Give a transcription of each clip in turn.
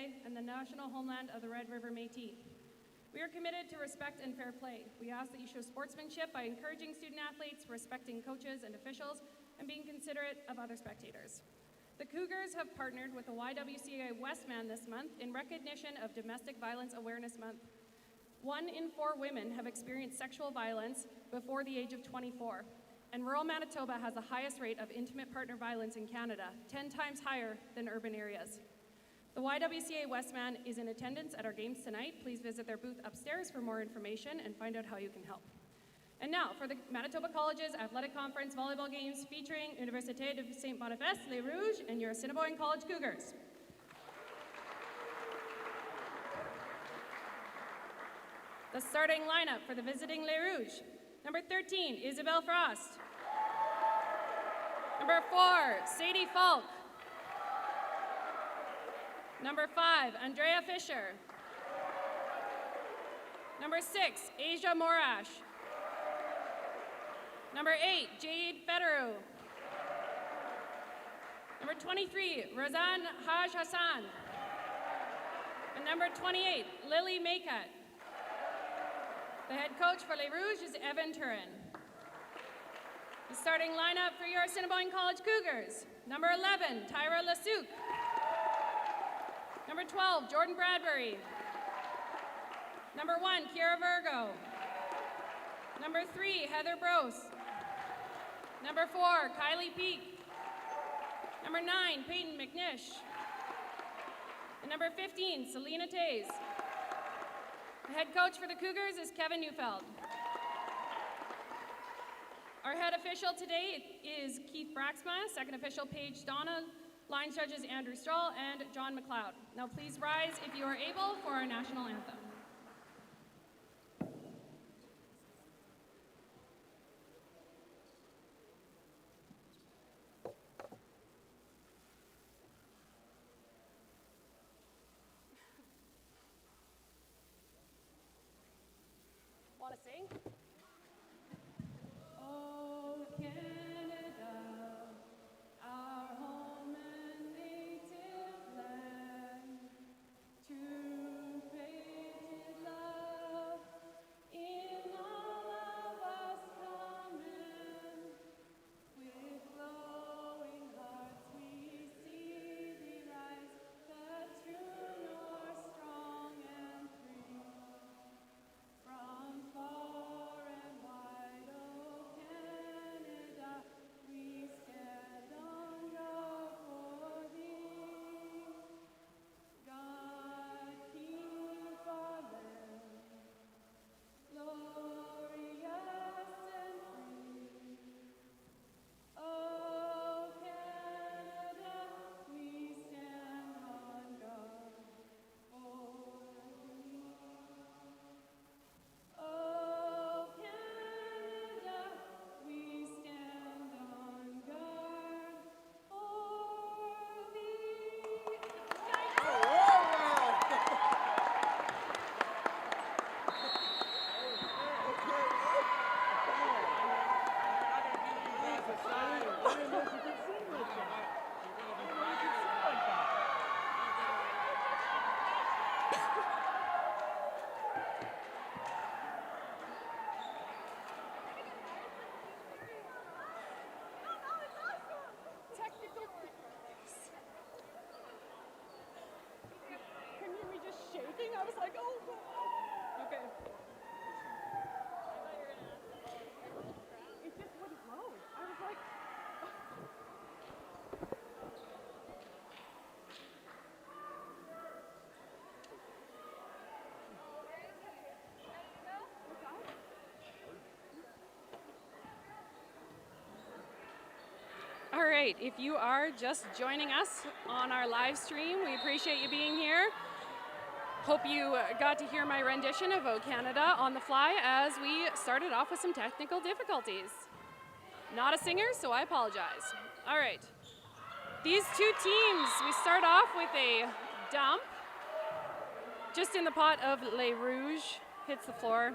Oneida and the national homeland of the Red River Métis. We are committed to respect and fair play. We ask that you show sportsmanship by encouraging student athletes, respecting coaches and officials, and being considerate of other spectators. The Cougars have partnered with the YWCA Westman this month in recognition of Domestic Violence Awareness Month. 1 in 4 women have experienced sexual violence before the age of 24, and rural Manitoba has the highest rate of intimate partner violence in Canada, 10 times higher than urban areas. The YWCA Westman is in attendance at our games tonight. Please visit their booth upstairs for more information and find out how you can help. And now for the Manitoba Colleges Athletic Conference Volleyball Games featuring Université de Saint-Boniface, Les Rouges, and your Assiniboine College Cougars. The starting lineup for the visiting Les Rouges. Number 13, Isabelle Frost. Number 4, Sadie Falk. Number 5, Andrea Fisher. Number 6, Asia Morash. Number 8, Jade Federu. Number 23, Razan Haj Hassan. And number 28, Lily Maycutt. The head coach for Les Rouges is Evan Turin. The starting lineup for your Assiniboine College Cougars. Number 11, Tyra Lasuk. Number 12, Jordan Bradbury. Number 1, Kiera Virgo. Number 3, Heather Brose. Number 4, Kylie Peak. Number 9, Peyton McNish. And number 15, Selena Tays. The head coach for the Cougars is Kevin Neufeld. Our head official today is Keith Braxma, second official Paige Donna, line judges Andrew Strahl and John McLeod. Now please rise if you are able for our national anthem. Want to sing? Oh, Canada, our home and native land, true patriot love in all of us common. With glowing hearts we see thee rise, the true north strong and free. From far and wide, oh Canada, we stand on guard for thee. God keep our land glorious and free. Oh Canada, we stand on guard for thee. Oh, Canada, we stand on guard for thee. Can you hear me just shaking? I was like, oh, okay. It just wouldn't load. I was like, all right, if you are just joining us on our live stream, we appreciate you being here. Hope you got to hear my rendition of O Canada on the fly as we started off with some technical difficulties. Not a singer, so I apologize. All right, these two teams, we start off with a dump just in the pot of Les Rouges, hits the floor.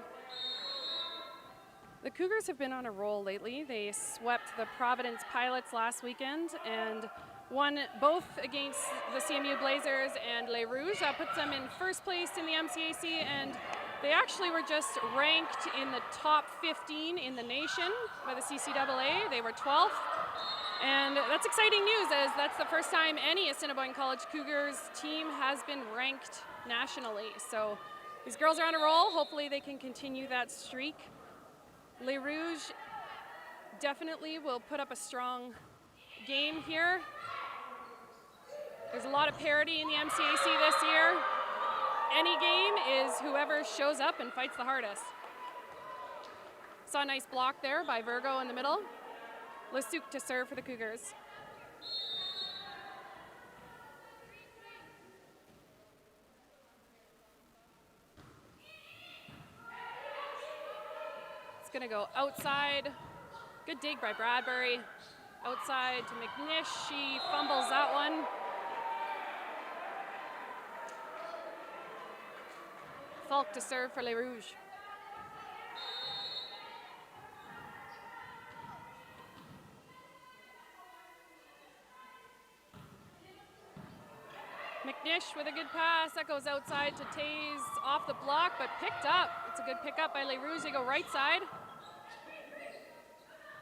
The Cougars have been on a roll lately. They swept the Providence Pilots last weekend and won both against the CMU Blazers and Les Rouges. That puts them in first place in the MCAC, and they actually were just ranked in the top 15 in the nation by the CCAA. They were 12th. And that's exciting news, as that's the first time any Assiniboine College Cougars team has been ranked nationally. So these girls are on a roll. Hopefully they can continue that streak. Les Rouges definitely will put up a strong game here. There's a lot of parity in the MCAC this year. Any game is whoever shows up and fights the hardest. Saw a nice block there by Virgo in the middle. Lasuk to serve for the Cougars. It's gonna go outside. Good dig by Bradbury. Outside to McNish. She fumbles that one. Falk to serve for Les Rouges. McNish with a good pass. That goes outside to Taze, off the block, but picked up. It's a good pickup by Les Rouges. They go right side.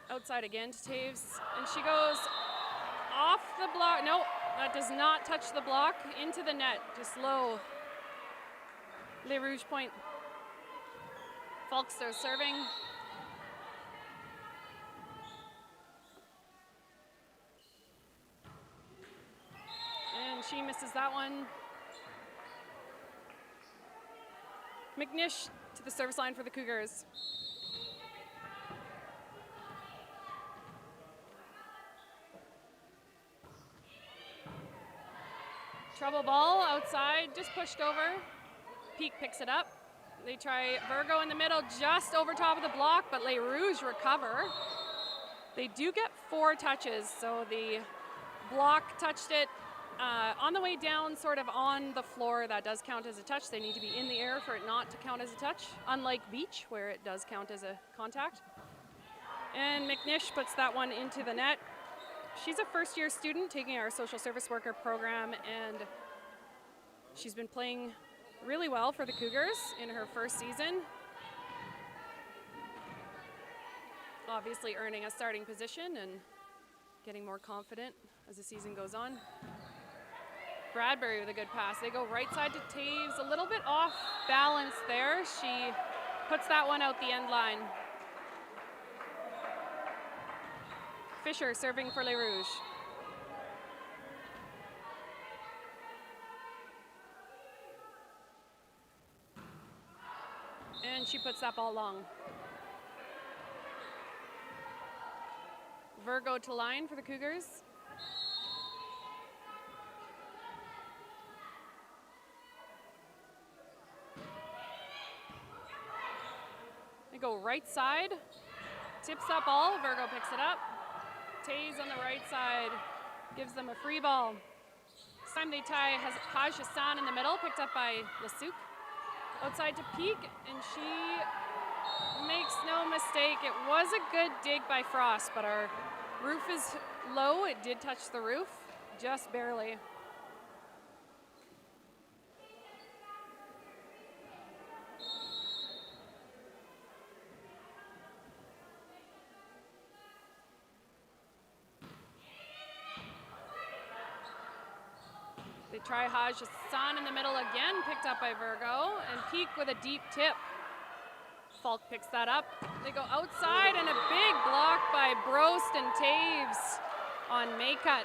Outside again to Taves, and she goes off the block. No, that does not touch the block. Into the net, just low. Les Rouges point. Falkster serving. And she misses that one. McNish to the service line for the Cougars. Trouble ball outside, just pushed over. Peak picks it up. They try Virgo in the middle, just over top of the block, but Les Rouges recover. They do get 4 touches, so the block touched it on the way down, sort of on the floor. That does count as a touch. They need to be in the air for it not to count as a touch, unlike beach, where it does count as a contact. And McNish puts that one into the net. She's a first-year student taking our social service worker program, and she's been playing really well for the Cougars in her first season. Obviously earning a starting position and getting more confident as the season goes on. Bradbury with a good pass. They go right side to Taves, a little bit off balance there. She puts that one out the end line. Fisher serving for Les Rouges. And she puts that ball long. Virgo to line for the Cougars. They go right side. Tips that ball. Virgo picks it up. Taze on the right side gives them a free ball. This time they tie Haj Hassan in the middle, picked up by Lasuk. Outside to Peak, and she makes no mistake. It was a good dig by Frost, but our roof is low. It did touch the roof, just barely. They try Haj Hassan in the middle again, picked up by Virgo, and Peak with a deep tip. Falk picks that up. They go outside, and a big block by Brost and Taves on Maycut.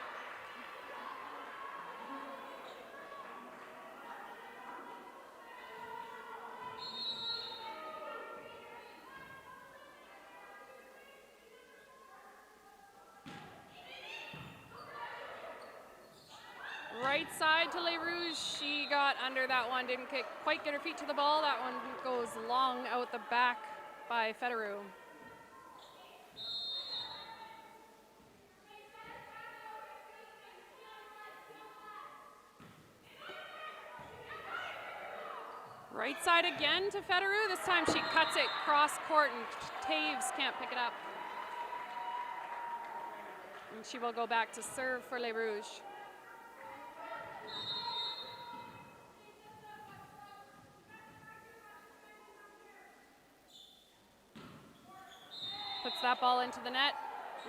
Right side to Les Rouges. She got under that one, didn't quite get her feet to the ball. That one goes long out the back by Federer. Right side again to Federer. This time she cuts it cross court, and Taves can't pick it up. And she will go back to serve for Les Rouges. Puts that ball into the net.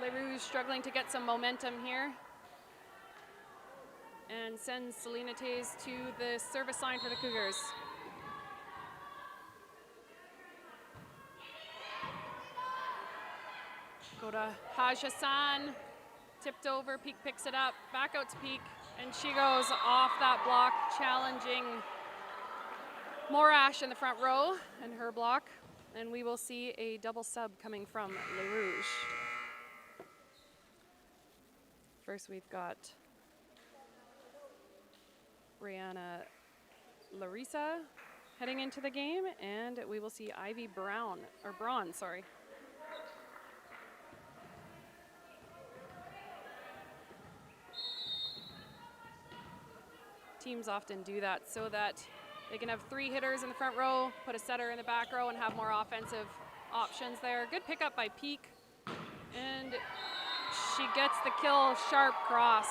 Les Rouges struggling to get some momentum here. And sends Selena Tays to the service line for the Cougars. Go to Haj Hassan, tipped over, Peak picks it up, back out to Peak, and she goes off that block, challenging Morash in the front row and her block. And we will see a double sub coming from Les Rouges. First we've got Brianna Larissa heading into the game, and we will see Ivy Braun. Teams often do that so that they can have 3 hitters in the front row, put a setter in the back row, and have more offensive options there. Good pickup by Peak, and she gets the kill, sharp cross.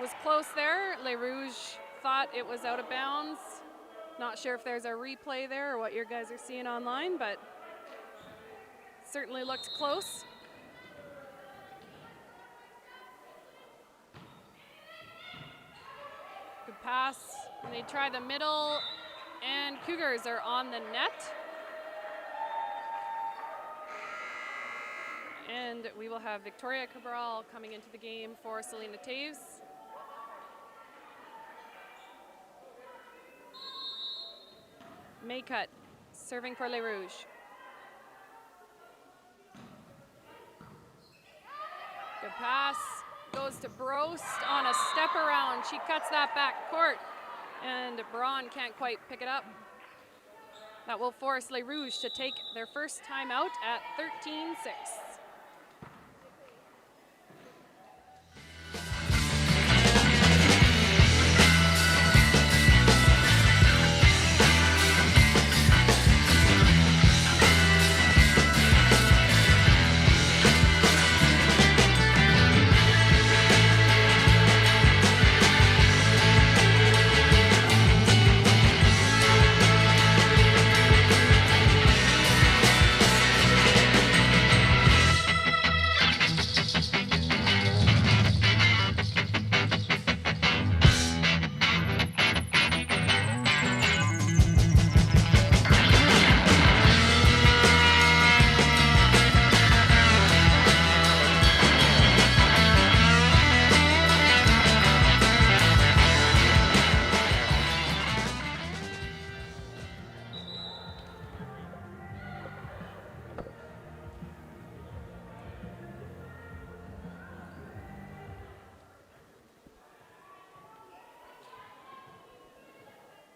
Was close there. Les Rouges thought it was out of bounds. Not sure if there's a replay there or what your guys are seeing online, but certainly looked close. Good pass, and they try the middle, and Cougars are on the net. And we will have Victoria Cabral coming into the game for Selena Taves. Maycutt serving for Les Rouges. Good pass, goes to Brost on a step around. She cuts that back court, and Braun can't quite pick it up. That will force Les Rouges to take their first timeout at 13-6.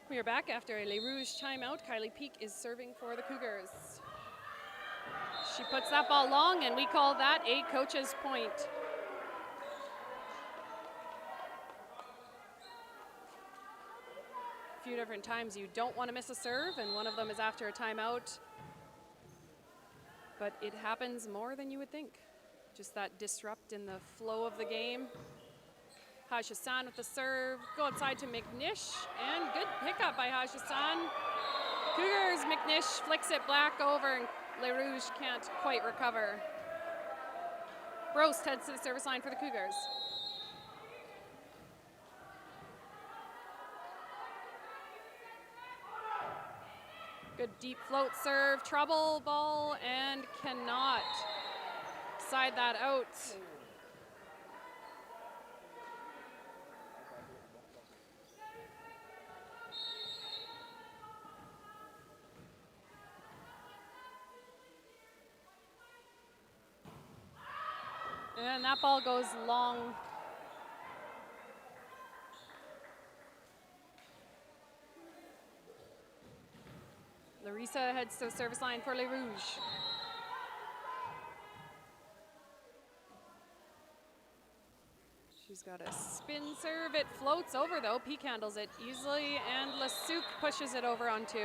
We are back after a Les Rouges timeout. Kylie Peak is serving for the Cougars. She puts that ball long, and we call that a coach's point. A few different times you don't want to miss a serve, and one of them is after a timeout. But it happens more than you would think. Just that disrupt in the flow of the game. Haj Hassan with the serve, go outside to McNish, and good pickup by Haj Hassan. Cougars, McNish flicks it back over, and Les Rouges can't quite recover. Brost heads to the service line for the Cougars. Good deep float serve, trouble ball, and cannot side that out. And that ball goes long. Larissa heads to the service line for Les Rouges. She's got a spin serve. It floats over though. Peak handles it easily, and Lasuc pushes it over on 2.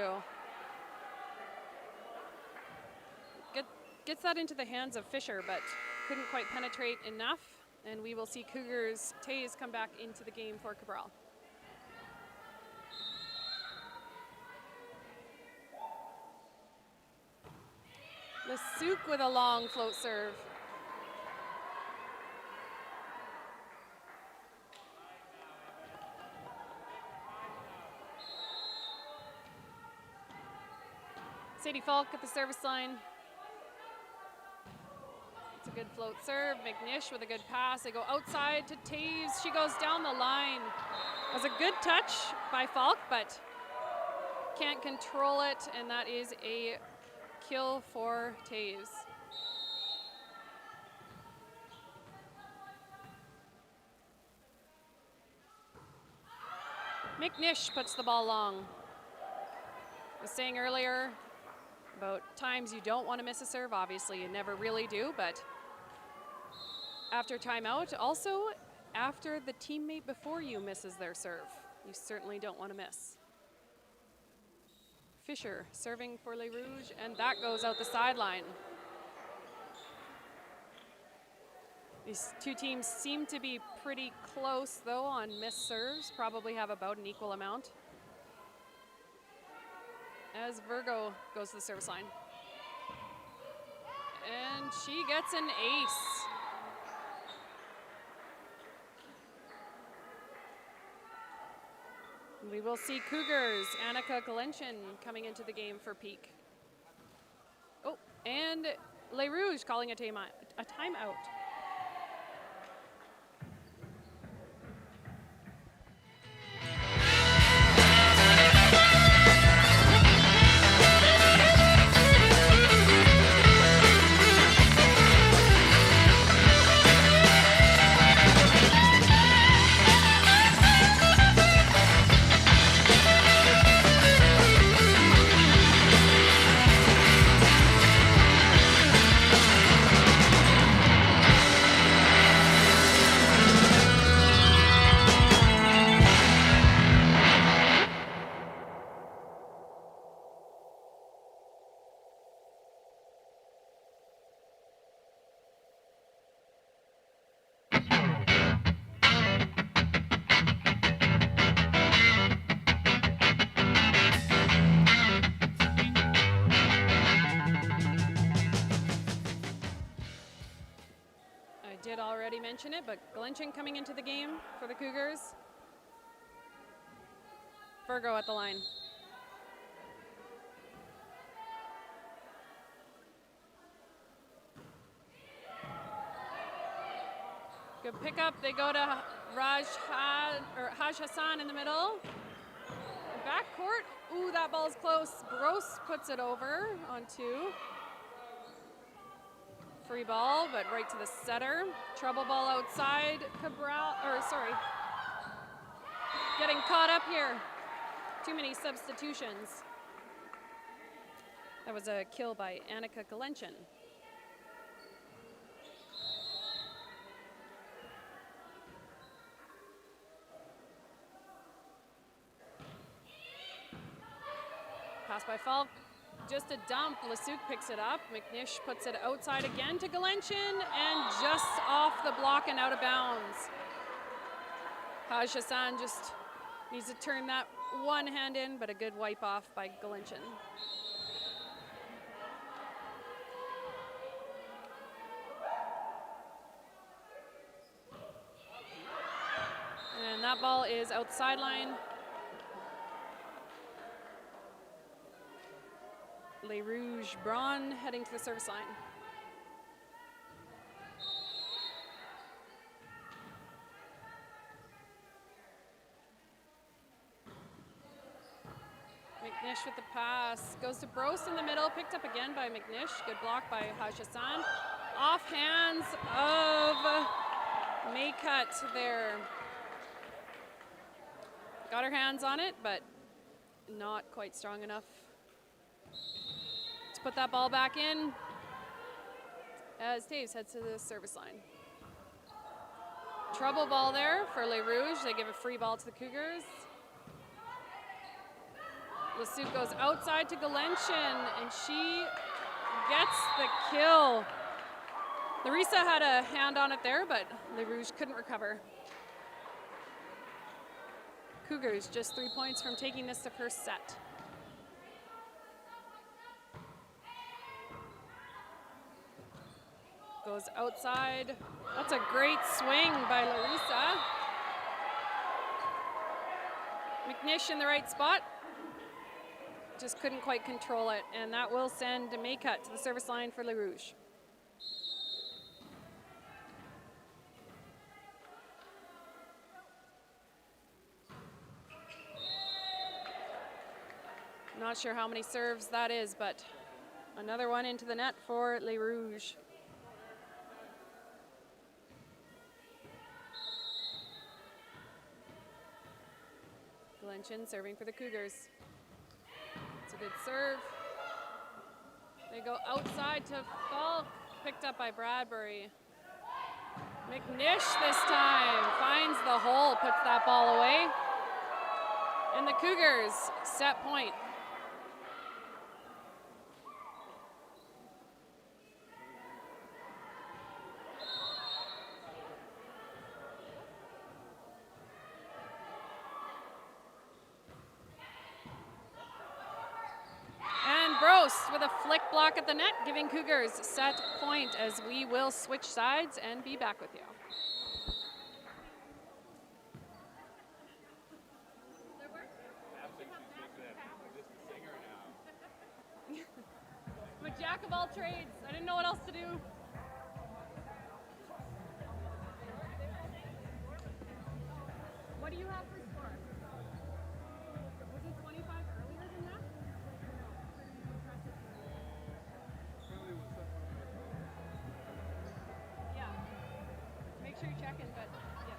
Gets that into the hands of Fisher, but couldn't quite penetrate enough. And we will see Cougars Tays come back into the game for Cabral. Lasuk with a long float serve. Sadie Falk at the service line. It's a good float serve. McNish with a good pass. They go outside to Taves. She goes down the line. It was a good touch by Falk, but can't control it, and that is a kill for Taves. McNish puts the ball long. I was saying earlier about times you don't want to miss a serve. Obviously, you never really do, but after timeout, also after the teammate before you misses their serve, you certainly don't want to miss. Fisher serving for Les Rouges, and that goes out the sideline. These two teams seem to be pretty close, though, on missed serves, probably have about an equal amount. As Virgo goes to the service line. And she gets an ace. We will see Cougars, Annika Galenchin coming into the game for Peak. Oh, and Les Rouges calling a timeout. Mention it, but Galenchin coming into the game for the Cougars. Virgo at the line. Good pickup. They go to Haj Hassan in the middle. Backcourt. Ooh, that ball's close. Gross puts it over on two. Free ball, but right to the setter. Trouble ball outside. Getting caught up here. Too many substitutions. That was a kill by Annika Galenchin. Pass by Falk. Just a dump. Lasuk picks it up. McNish puts it outside again to Galenchin, and just off the block and out of bounds. Haj Hassan just needs to turn that one hand in, but a good wipe off by Galenchin. And that ball is out the sideline. Les Rouges Braun heading to the service line. McNish with the pass. Goes to Brose in the middle. Picked up again by McNish. Good block by Haj Hassan. Off hands of Maycut there. Got her hands on it, but not quite strong enough to put that ball back in as Taves heads to the service line. Trouble ball there for Les Rouges. They give a free ball to the Cougars. Lasuk goes outside to Galenchin, and she gets the kill. Larissa had a hand on it there, but Les Rouges couldn't recover. Cougars just 3 points from taking this to first set. Goes outside. That's a great swing by Larissa. McNish in the right spot. Just couldn't quite control it, and that will send Maycut to the service line for Les Rouges. Not sure how many serves that is, but another one into the net for Les Rouges. Glenchin serving for the Cougars. It's a good serve. They go outside to Falk, picked up by Bradbury. McNish this time finds the hole, puts that ball away. And the Cougars set point. With a flick block at the net, giving Cougars set point as we will switch sides and be back with you. I'm a jack of all trades. I didn't know what else to do. What do you have for score? Was it 25 earlier than that? Yeah. Make sure you're checking, but yeah.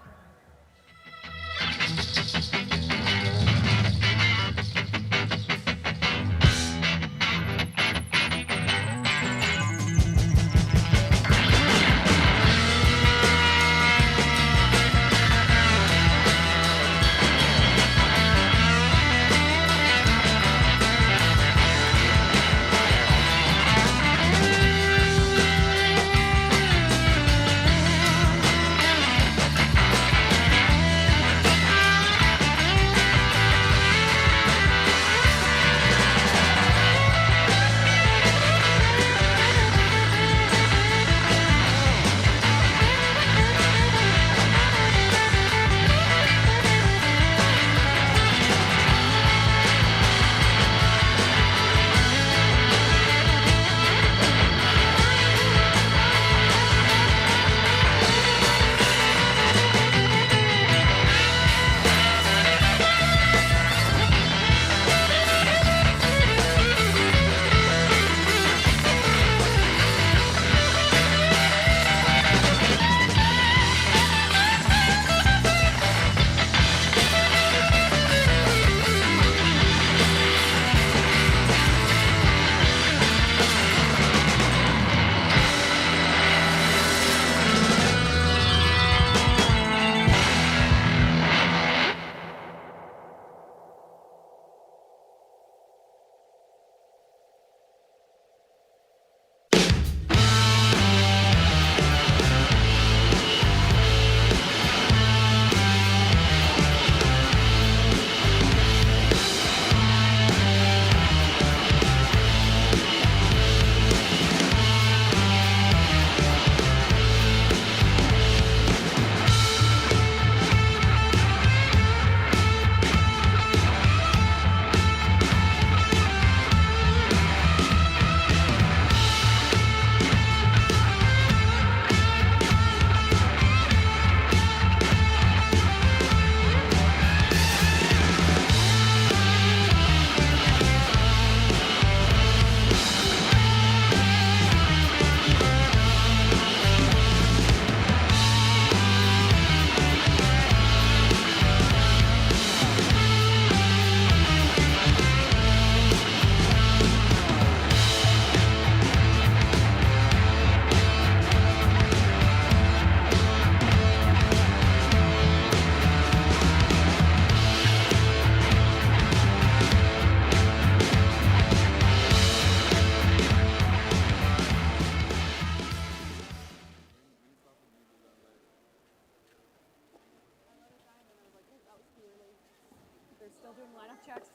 They're still doing lineup checks.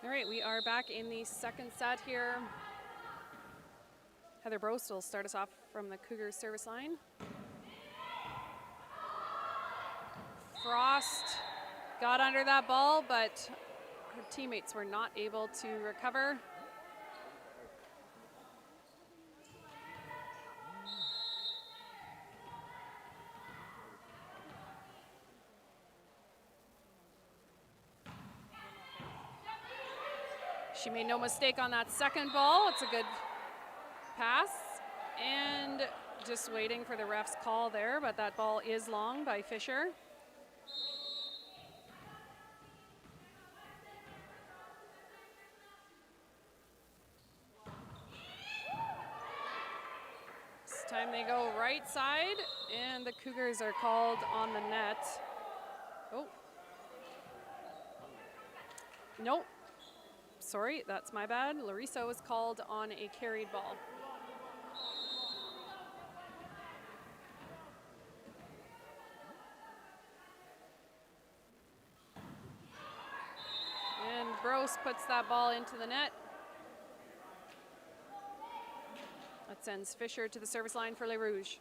All right, we are back in the second set here. Heather Brost will start us off from the Cougars service line. Frost got under that ball, but her teammates were not able to recover. She made no mistake on that second ball. It's a good pass, and just waiting for the ref's call there, but that ball is long by Fisher. This time they go right side, and the Cougars are called on the net. Oh. Nope. Sorry, that's my bad. Larissa was called on a carried ball. And Brost puts that ball into the net. That sends Fisher to the service line for Les Rouges.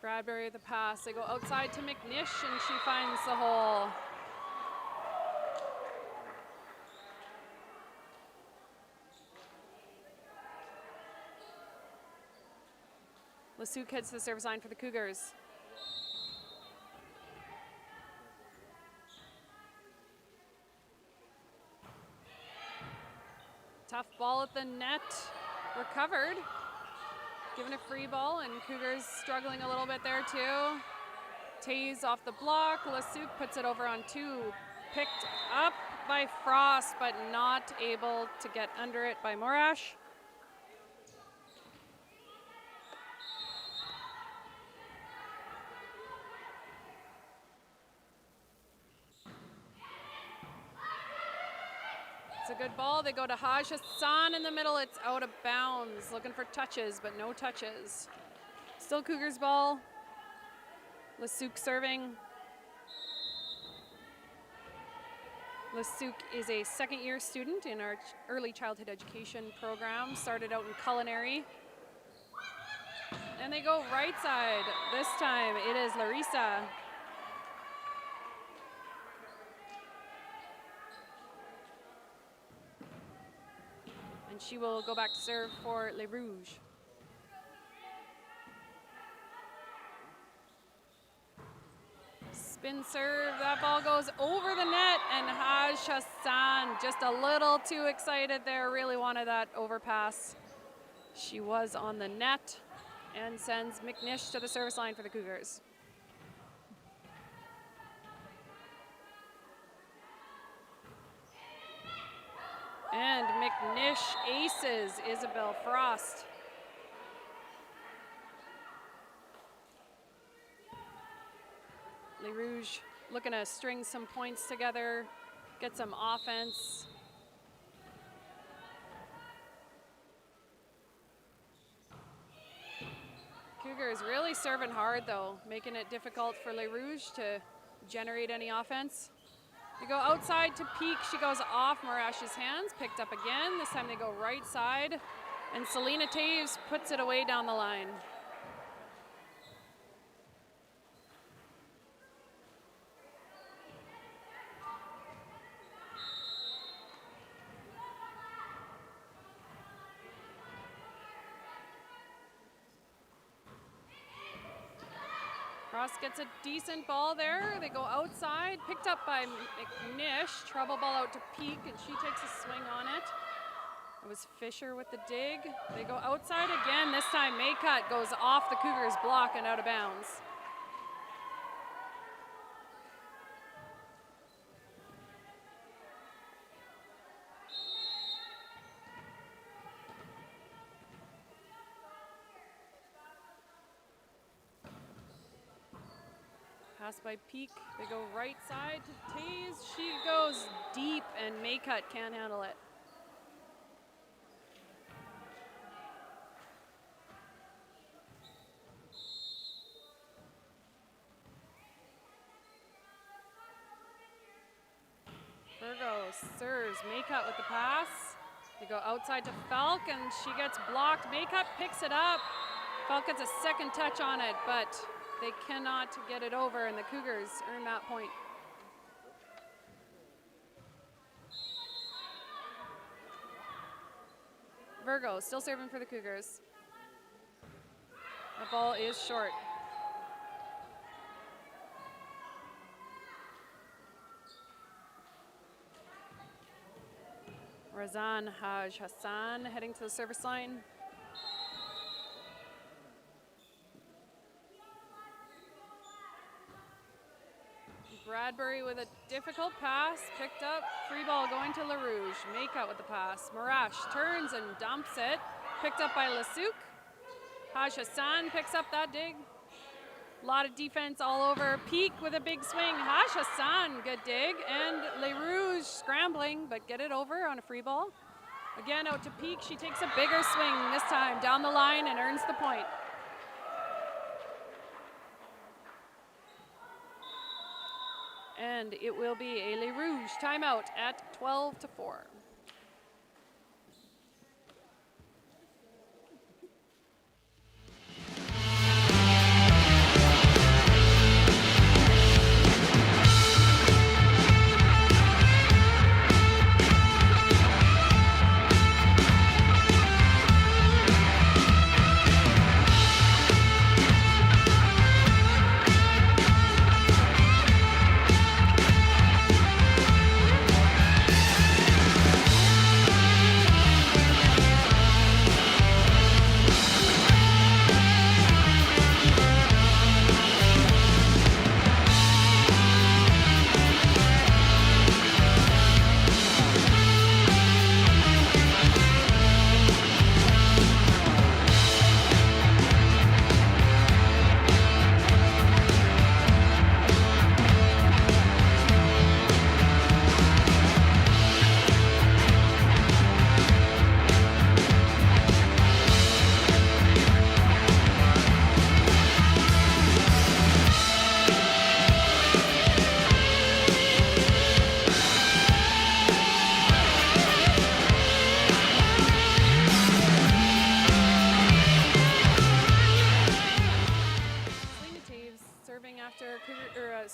Bradbury with the pass. They go outside to McNish, and she finds the hole. Lasuc heads to the service line for the Cougars. Tough ball at the net. Recovered. Given a free ball, and Cougars struggling a little bit there too. Taze off the block. Lasuc puts it over on two. Picked up by Frost, but not able to get under it by Morash. It's a good ball. They go to Haj Hassan in the middle. It's out of bounds. Looking for touches, but no touches. Still Cougars ball. Lasuc serving. Lasuc is a second-year student in our early childhood education program. Started out in culinary. And they go right side. This time it is Larissa. And she will go back to serve for Les Rouges. Spin serve, that ball goes over the net, and Haj Hassan just a little too excited there, really wanted that overpass. She was on the net and sends McNish to the service line for the Cougars. And McNish aces Isabel Frost. Les Rouges looking to string some points together, get some offense. Cougars really serving hard though, making it difficult for Les Rouges to generate any offense. They go outside to Peak. She goes off Morash's hands, picked up again. This time they go right side, and Selena Taves puts it away down the line. Frost gets a decent ball there. They go outside, picked up by McNish. Trouble ball out to Peak, and she takes a swing on it. It was Fisher with the dig. They go outside again. This time Maycutt goes off the Cougars block and out of bounds. Pass by Peak. They go right side to Taze. She goes deep, and Maycut can't handle it. Virgo serves. Maycut with the pass. They go outside to Falk, and she gets blocked. Maycut picks it up. Falk gets a second touch on it, but they cannot get it over, and the Cougars earn that point. Virgo still serving for the Cougars. The ball is short. Razan Haj Hassan heading to the service line. Bradbury with a difficult pass, picked up, free ball going to LaRouge. Maycut with the pass. Marash turns and dumps it, picked up by Lasuc. Haj Hassan picks up that dig. A lot of defense all over. Peak with a big swing. Haj Hassan, good dig. And LaRouge scrambling, but get it over on a free ball. Again, out to Peak. She takes a bigger swing this time down the line and earns the point. And it will be a LaRouge timeout at 12-4.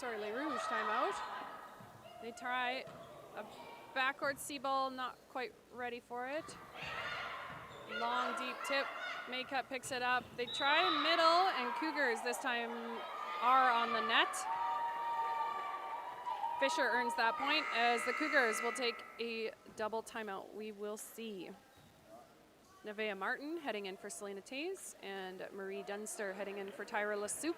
LaRouge timeout. They try a backward C ball, not quite ready for it. Long, deep tip. Maycut picks it up. They try middle, and Cougars this time are on the net. Fisher earns that point as the Cougars will take a double timeout. We will see. Nevaeh Martin heading in for Selena Taze, and Marie Dunster heading in for Tyra Lasuc.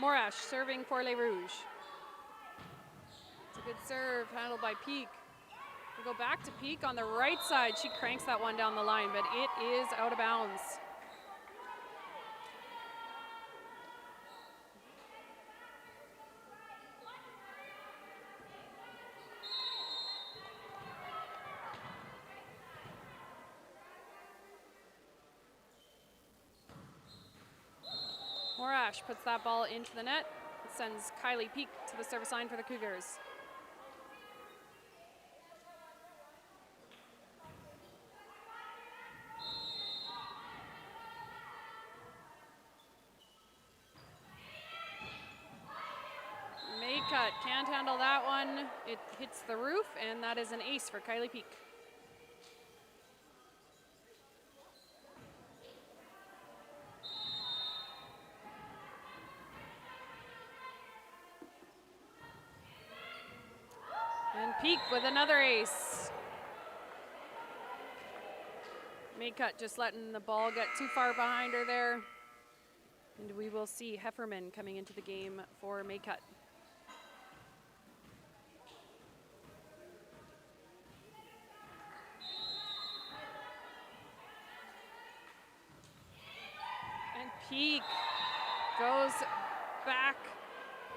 Morash serving for LaRouge. It's a good serve handled by Peak. We go back to Peak on the right side. She cranks that one down the line, but it is out of bounds. Morash puts that ball into the net. It sends Kylie Peak to the service line for the Cougars. Maycut can't handle that one. It hits the roof, and that is an ace for Kylie Peak. And Peak with another ace. Maycut just letting the ball get too far behind her there. And we will see Hefferman coming into the game for Maycut. Peak goes back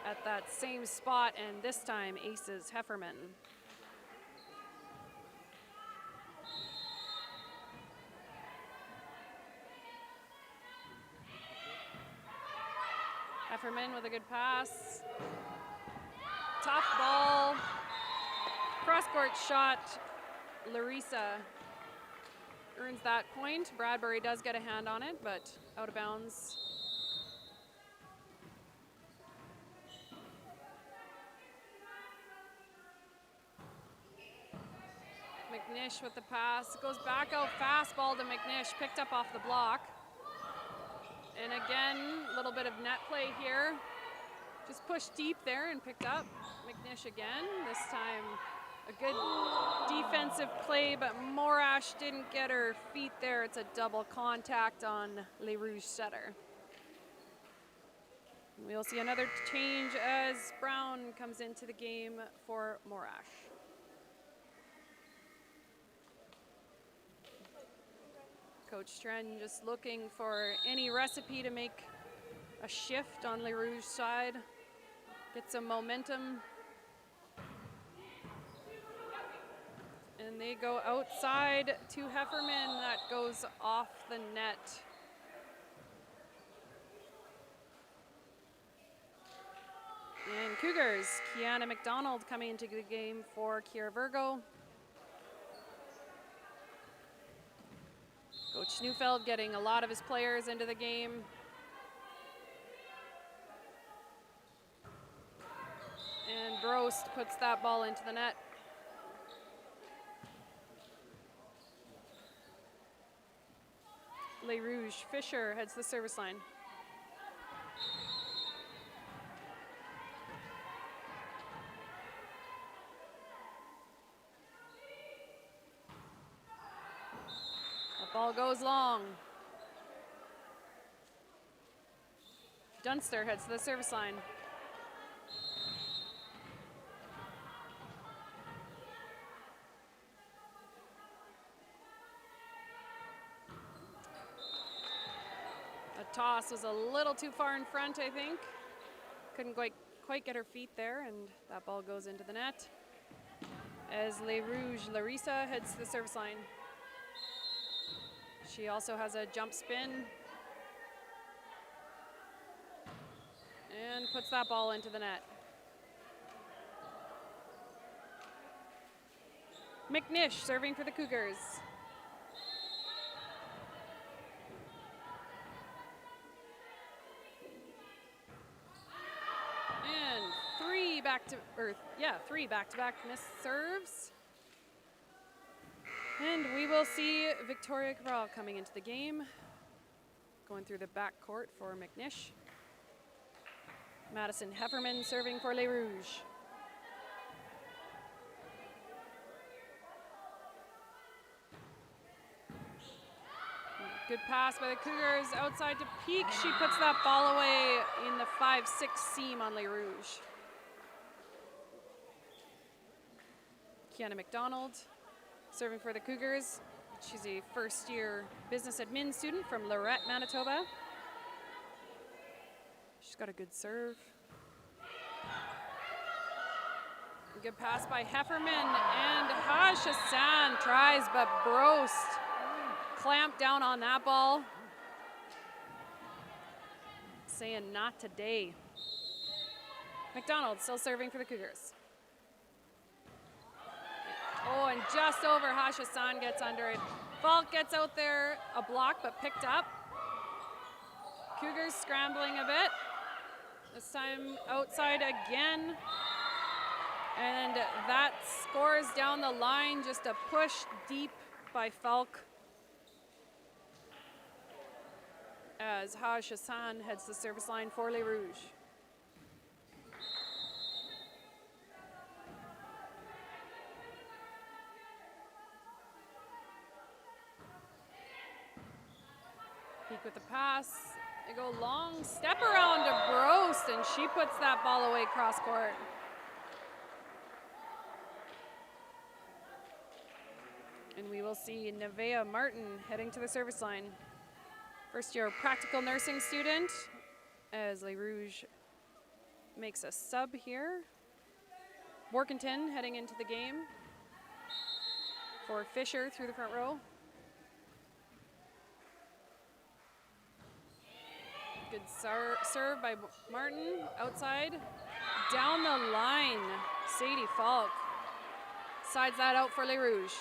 at that same spot, and this time aces Hefferman. Hefferman with a good pass. Tough ball. Cross-court shot. Larissa earns that point. Bradbury does get a hand on it, but out of bounds. McNish with the pass. Goes back out, fastball to McNish, picked up off the block. And again, a little bit of net play here. Just pushed deep there and picked up. McNish again, this time a good defensive play, but Morash didn't get her feet there. It's a double contact on Les Rouges setter. We'll see another change as Brown comes into the game for Morash. Coach Tren just looking for any recipe to make a shift on Les Rouges side, get some momentum. And they go outside to Hefferman, that goes off the net. And Cougars, Kiana McDonald coming into the game for Kiera Virgo. Coach Neufeld getting a lot of his players into the game. And Brost puts that ball into the net. Les Rouges, Fisher heads the service line. Ball goes long. Dunster heads to the service line. The toss was a little too far in front, I think. Couldn't quite get her feet there, and that ball goes into the net. As Les Rouges, Larissa heads to the service line. She also has a jump spin and puts that ball into the net. McNish serving for the Cougars. And three back-to-back missed serves. And we will see Victoria Cabral coming into the game, going through the backcourt for McNish. Madison Hefferman serving for Les Rouges. Good pass by the Cougars outside to Peak. She puts that ball away in the 5-6 seam on Les Rouges. Kiana McDonald serving for the Cougars. She's a first-year business admin student from Lorette, Manitoba. She's got a good serve. Good pass by Hefferman, and Haj Hassan tries, but Brost clamped down on that ball. Saying not today. McDonald still serving for the Cougars. Oh, and just over, Haj Hassan gets under it. Falk gets out there, a block, but picked up. Cougars scrambling a bit. This time outside again. And that scores down the line, just a push deep by Falk. As Haj Hassan heads the service line for Les Rouges. Peak with the pass. They go long, step around to Brost, and she puts that ball away cross court. And we will see Nevaeh Martin heading to the service line. First year practical nursing student as Les Rouges makes a sub here. Workington heading into the game for Fisher through the front row. Good serve by Martin, outside, down the line. Sadie Falk sides that out for Les Rouges.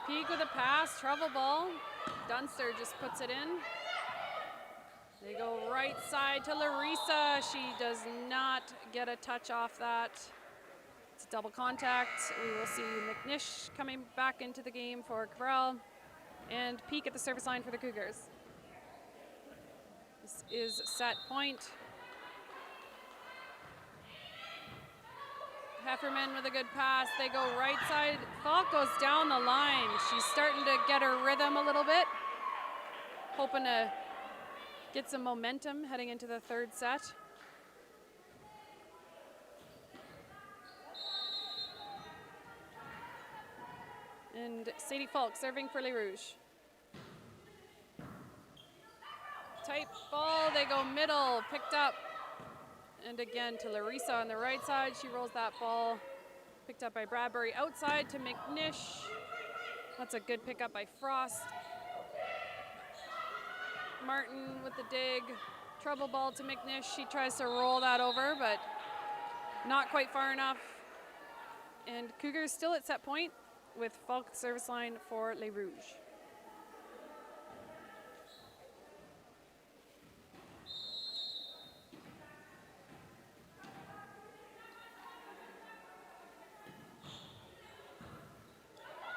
Peak with a pass, trouble ball. Dunster just puts it in. They go right side to Larissa. She does not get a touch off that. It's a double contact. We will see McNish coming back into the game for Cabral. And Peak at the service line for the Cougars. This is set point. Hefferman with a good pass. They go right side. Falk goes down the line. She's starting to get her rhythm a little bit. Hoping to get some momentum heading into the third set. And Sadie Falk serving for Les Rouges. Tight ball, they go middle, picked up. And again to Larissa on the right side. She rolls that ball, picked up by Bradbury. Outside to McNish. That's a good pickup by Frost. Martin with the dig. Trouble ball to McNish. She tries to roll that over, but not quite far enough. And Cougars still at set point with Falk service line for Les Rouges.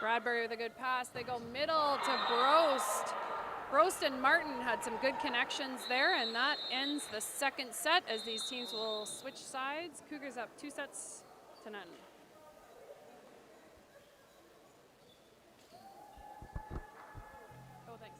Bradbury with a good pass. They go middle to Brost. Brost and Martin had some good connections there, and that ends the second set as these teams will switch sides. Cougars up 2-0. Oh, thanks.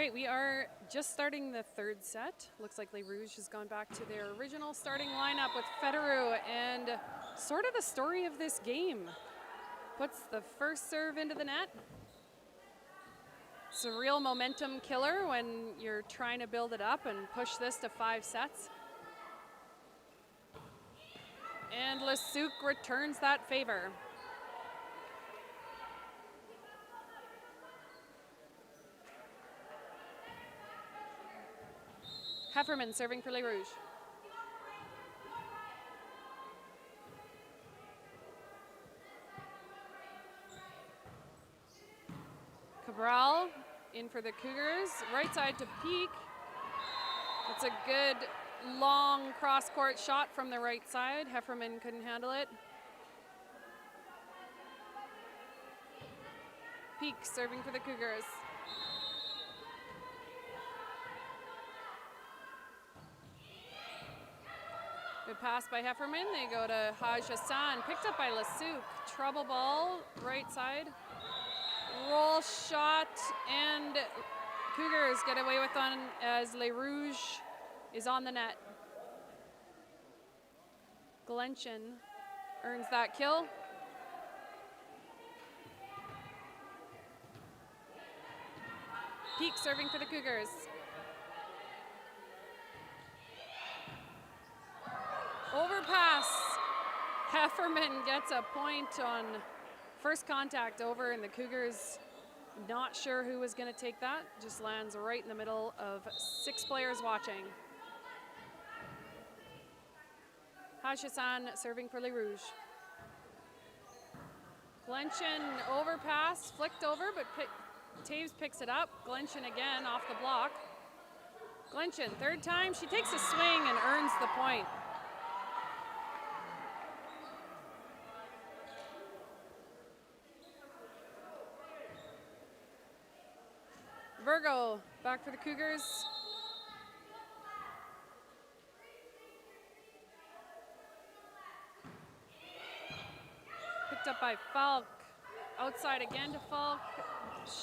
right, we are just starting the third set. Looks like Les Rouges has gone back to their original starting lineup with Federer, and sort of the story of this game. Puts the first serve into the net. It's a real momentum killer when you're trying to build it up and push this to 5 sets. And Lesuc returns that favor. Hefferman serving for Les Rouges. Cabral in for the Cougars. Right side to Peak. It's a good long cross-court shot from the right side. Hefferman couldn't handle it. Peak serving for the Cougars. Good pass by Hefferman. They go to Haj Hassan. Picked up by Lesuc. Trouble ball, right side. Roll shot, and Cougars get away with one as Les Rouges is on the net. Glenchen earns that kill. Peak serving for the Cougars. Overpass. Hefferman gets a point on first contact over, and the Cougars not sure who was going to take that. Just lands right in the middle of 6 players watching. Haj Hassan serving for Les Rouges. Glenchen overpass, flicked over, but Taves picks it up. Glenchen again off the block. Glenchen, third time, she takes a swing and earns the point. Virgo back for the Cougars. Picked up by Falk. Outside again to Falk.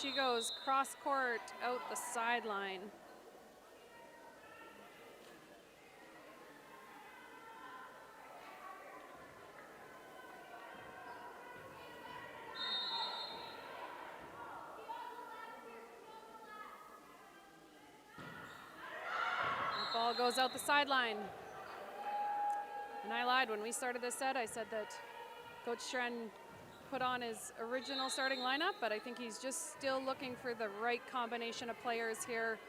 She goes cross court out the sideline. Ball goes out the sideline. And I lied when we started this set. I said that Coach Stren put on his original starting lineup, but I think he's just still looking for the right combination of players here.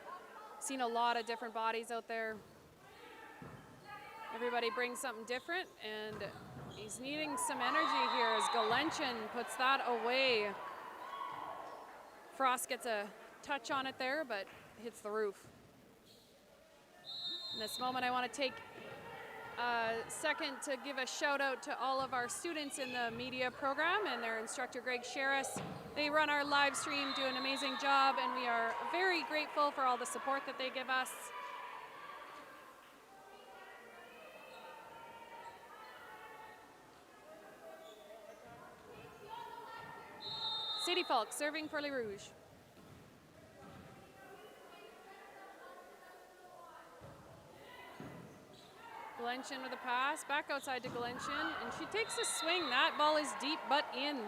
Seen a lot of different bodies out there. Everybody brings something different, and he's needing some energy here as Glenchen puts that away. Frost gets a touch on it there, but hits the roof. In this moment, I want to take a second to give a shout out to all of our students in the media program and their instructor, Greg Sherris. They run our live stream, do an amazing job, and we are very grateful for all the support that they give us. Sadie Falk serving for Les Rouges. Glenchen with a pass, back outside to Glenchen, and she takes a swing. That ball is deep but in.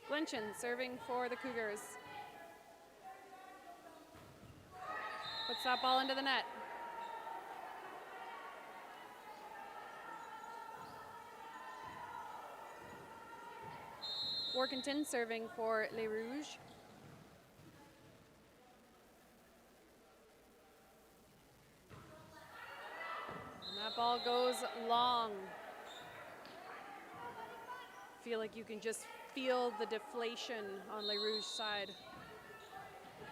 Glenchen serving for the Cougars. Puts that ball into the net. Workington serving for Les Rouges. And that ball goes long. Feel like you can just feel the deflation on Les Rouges' side.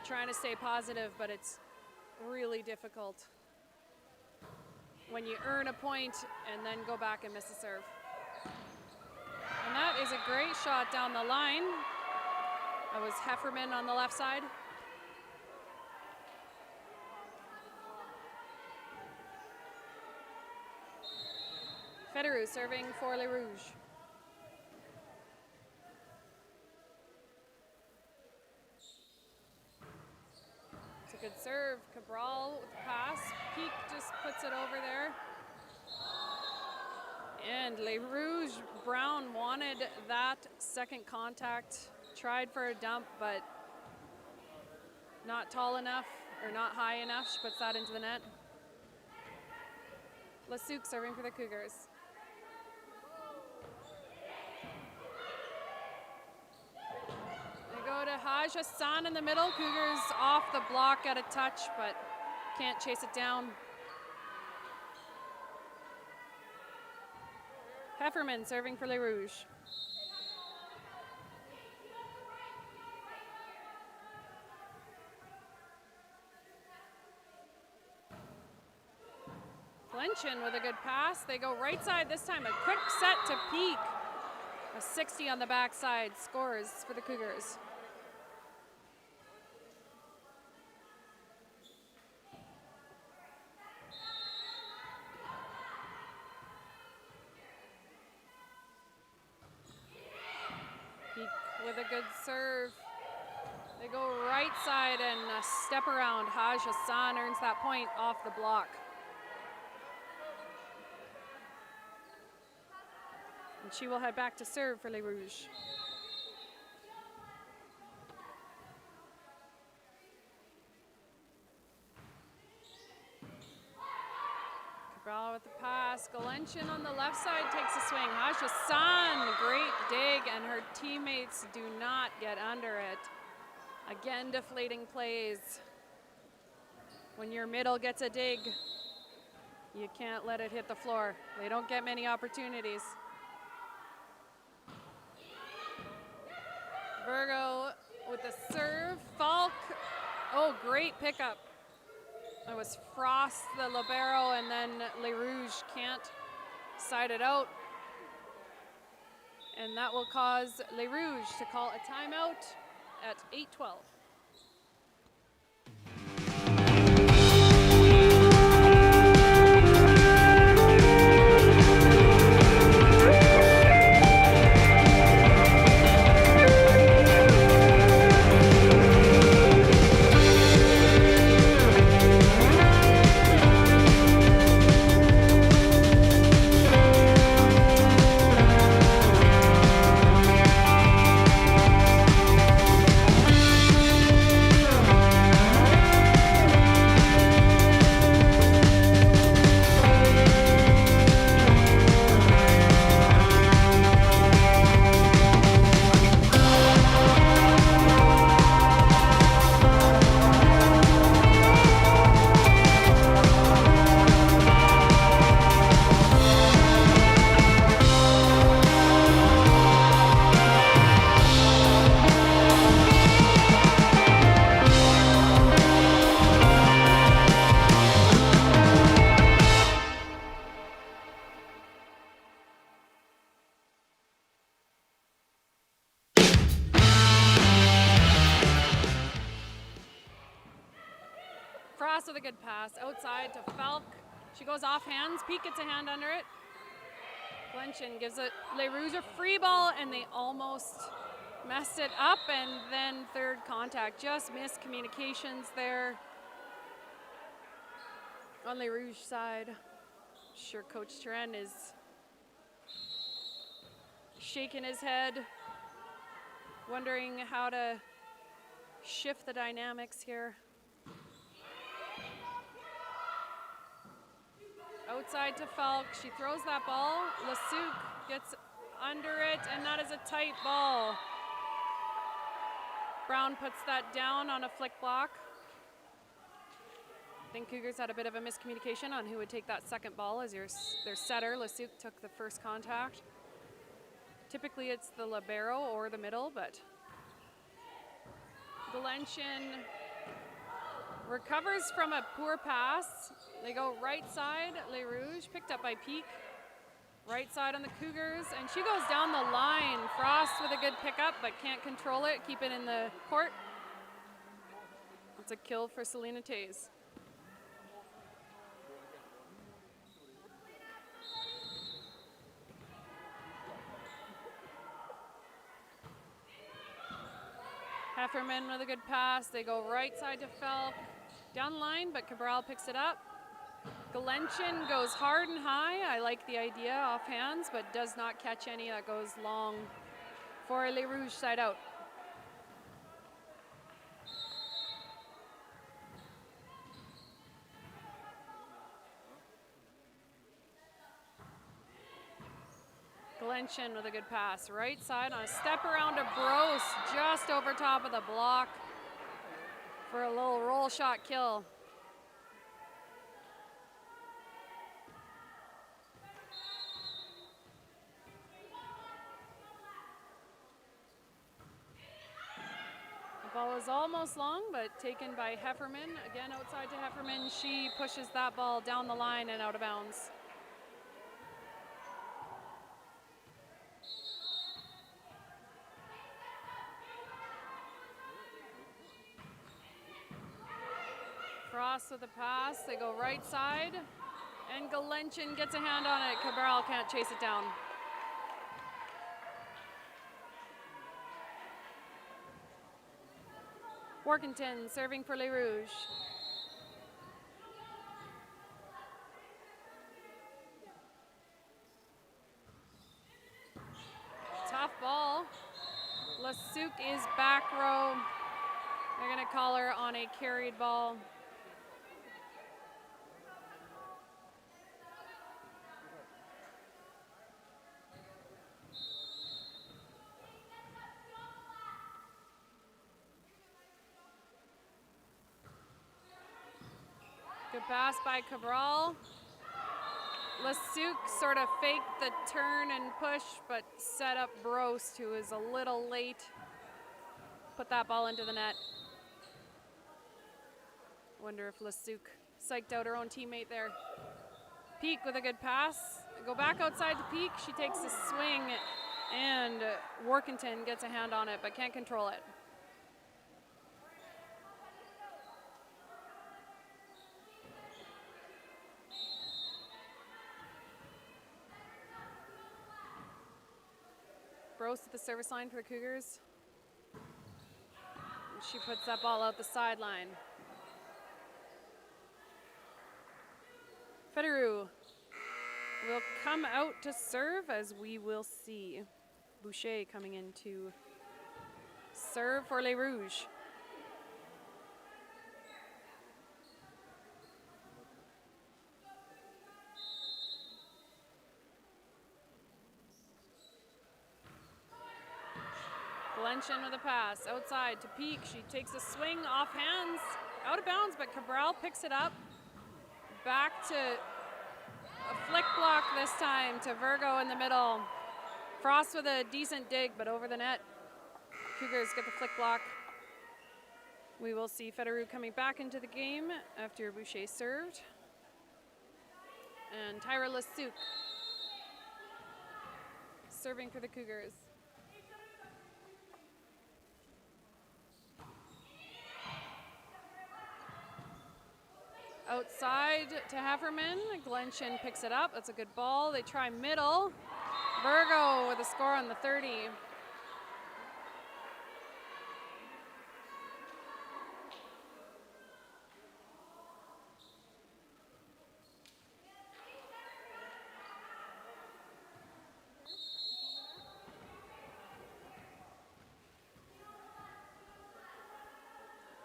Trying to stay positive, but it's really difficult when you earn a point and then go back and miss a serve. And that is a great shot down the line. That was Hefferman on the left side. Petteru serving for Les Rouges. It's a good serve. Cabral with the pass. Peak just puts it over there. And Les Rouges, Brown wanted that second contact. Tried for a dump, but not tall enough or not high enough. She puts that into the net. Lasuc serving for the Cougars. They go to Haj Hassan in the middle. Cougars off the block at a touch, but can't chase it down. Hefferman serving for Les Rouges. Glenchen with a good pass. They go right side this time. A quick set to Peak. A 60 on the backside. Scores for the Cougars. Peak with a good serve. They go right side and a step around. Haj Hassan earns that point off the block. And she will head back to serve for Les Rouges. Cabral with the pass. Glenchen on the left side takes a swing. Haj Hassan, great dig, and her teammates do not get under it. Again, deflating plays. When your middle gets a dig, you can't let it hit the floor. They don't get many opportunities. Virgo with the serve. Falk, oh, great pickup. It was Frost, the libero, and then Les Rouges can't side it out. And that will cause Les Rouges to call a timeout at 8:12. Frost with a good pass outside to Falk. She goes off hands. Peak gets a hand under it. Glenchen gives it Les Rouges a free ball, and they almost messed it up. And then third contact, just miscommunications there on Les Rouges side. Sure, Coach Turen is shaking his head, wondering how to shift the dynamics here. Outside to Falk, she throws that ball. Lasuc gets under it, and that is a tight ball. Brown puts that down on a flick block. I think Cougars had a bit of a miscommunication on who would take that second ball as their setter. Lasuc took the first contact. Typically it's the libero or the middle, but Glenchen recovers from a poor pass. They go right side, Les Rouges, picked up by Peak. Right side on the Cougars, and she goes down the line. Frost with a good pickup, but can't control it, keep it in the court. It's a kill for Selena Tays. Hefferman with a good pass. They go right side to Felk. Down the line, but Cabral picks it up. Galenchin goes hard and high. I like the idea off hands, but does not catch any. That goes long for Les Rouges side out. Galenchin with a good pass. Right side on a step around to Bros, just over top of the block for a little roll shot kill. The ball is almost long, but taken by Hefferman. Again, outside to Hefferman. She pushes that ball down the line and out of bounds. Frost with a pass. They go right side, and Galenchin gets a hand on it. Cabral can't chase it down. Workington serving for Les Rouges. Tough ball. Lasuc is back row. They're going to call her on a carried ball. Good pass by Cabral. Lasuc sort of faked the turn and push, but set up Brost, who is a little late. Put that ball into the net. Wonder if Lasuc psyched out her own teammate there. Peak with a good pass. Go back outside to Peak. She takes a swing, and Workington gets a hand on it, but can't control it. Gross at the service line for the Cougars. And she puts that ball out the sideline. Federer will come out to serve, as we will see. Boucher coming in to serve for Les Rouges. Galenchin with a pass outside to Peak. She takes a swing off hands, out of bounds, but Cabral picks it up. Back to a flick block this time to Virgo in the middle. Frost with a decent dig, but over the net. Cougars get the flick block. We will see Federer coming back into the game after Boucher served. And Tyra Lasuc serving for the Cougars. Outside to Hefferman. Galenchin picks it up. That's a good ball. They try middle. Virgo with a score on the 30.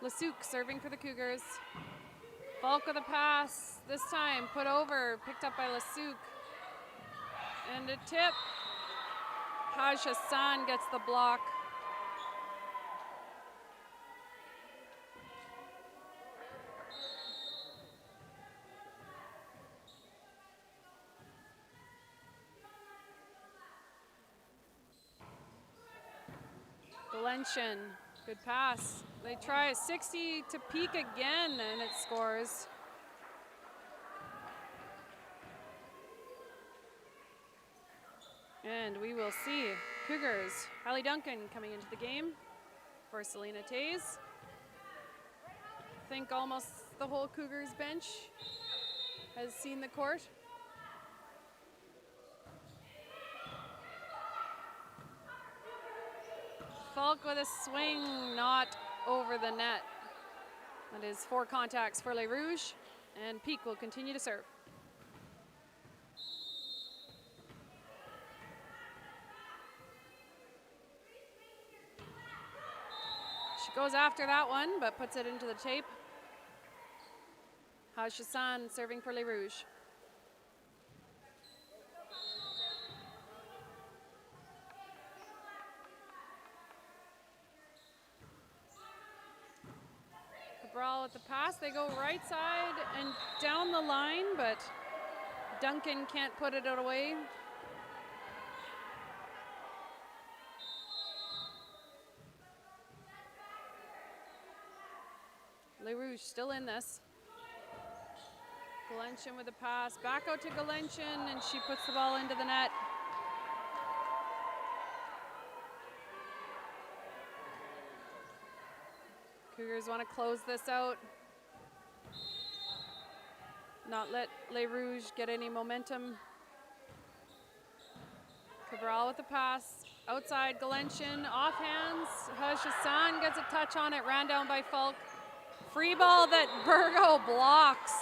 Lasuc serving for the Cougars. Falk with a pass, this time put over, picked up by Lasuc. And a tip. Haj Hassan gets the block. Galenchin, good pass. They try a 60 to Peak again, and it scores. And we will see Cougars. Hallie Duncan coming into the game for Selena Tays. I think almost the whole Cougars bench has seen the court. Falk with a swing, not over the net. That is 4 contacts for Les Rouges, and Peak will continue to serve. She goes after that one, but puts it into the tape. Hassan serving for Les Rouges. Cabral with the pass. They go right side and down the line, but Duncan can't put it away. Les Rouges still in this. Galenchin with a pass. Back out to Galenchin, and she puts the ball into the net. Cougars want to close this out. Not let Les Rouges get any momentum. Cabral with the pass. Outside, Galenchin, off hands. Hassan gets a touch on it, ran down by Falk. Free ball that Burgo blocks.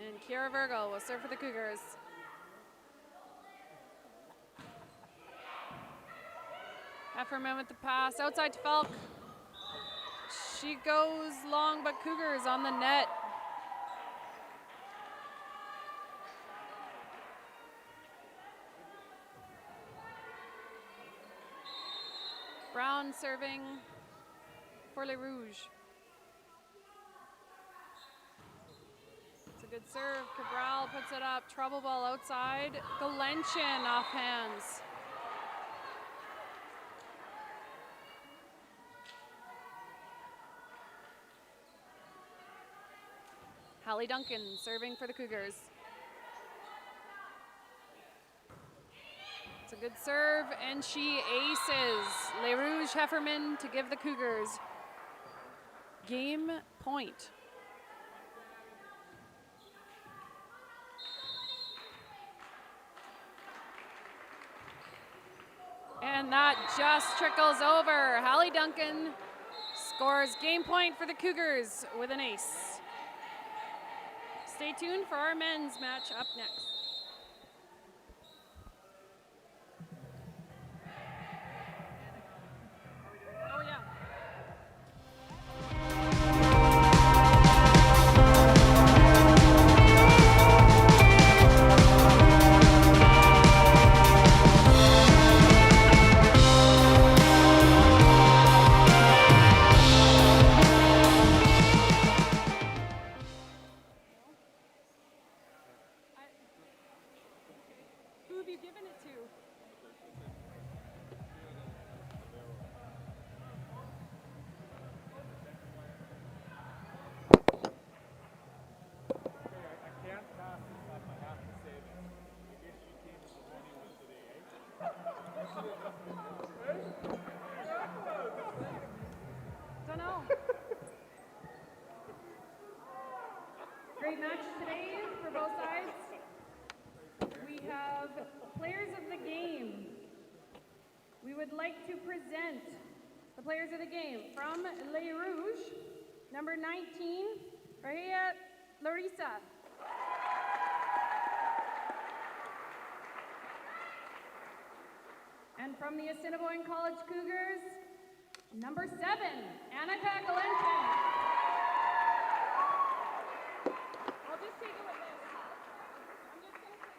And Kiara Virgo will serve for the Cougars. Efferman with the pass, outside to Falk. She goes long, but Cougars on the net. Brown serving for Les Rouges. It's a good serve. Cabral puts it up. Trouble ball outside. Galenchin off hands. Hallie Duncan serving for the Cougars. It's a good serve, and she aces. Les Rouges Hefferman to give the Cougars game point. And that just trickles over. Hallie Duncan scores game point for the Cougars with an ace. Stay tuned for our men's match up next. Oh yeah. Who have you given it to? Don't know. Great match today for both sides. We have players of the game. We would like to present the players of the game. From Les Rouges, number 19, Rahia Larissa. And from the Assiniboine College Cougars, number 7, Annika Galenchin. I'll just take it with this. I'm just going to take it.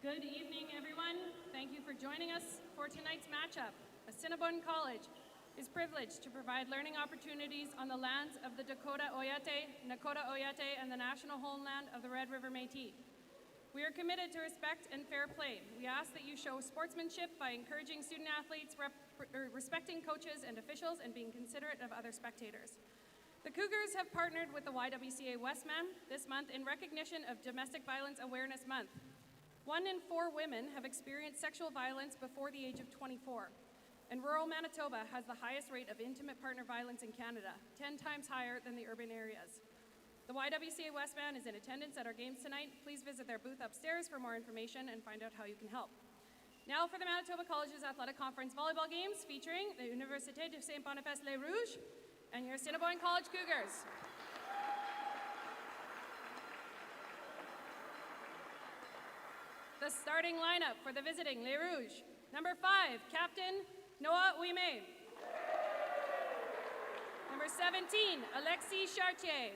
Good evening, everyone. Thank you for joining us for tonight's matchup. Assiniboine College is privileged to provide learning opportunities on the lands of the Dakota Oyate, Nakota Oyate, and the national homeland of the Red River Métis. We are committed to respect and fair play. We ask that you show sportsmanship by encouraging student athletes, respecting coaches and officials, and being considerate of other spectators. The Cougars have partnered with the YWCA Westman this month in recognition of Domestic Violence Awareness Month. 1 in 4 women have experienced sexual violence before the age of 24. And rural Manitoba has the highest rate of intimate partner violence in Canada, 10 times higher than the urban areas. The YWCA Westman is in attendance at our games tonight. Please visit their booth upstairs for more information and find out how you can help. Now for the Manitoba Colleges Athletic Conference volleyball games featuring the Université de Saint-Boniface Les Rouges and your Assiniboine College Cougars. The starting lineup for the visiting Les Rouges. Number 5, Captain Noah Ouimet. Number 17, Alexis Chartier.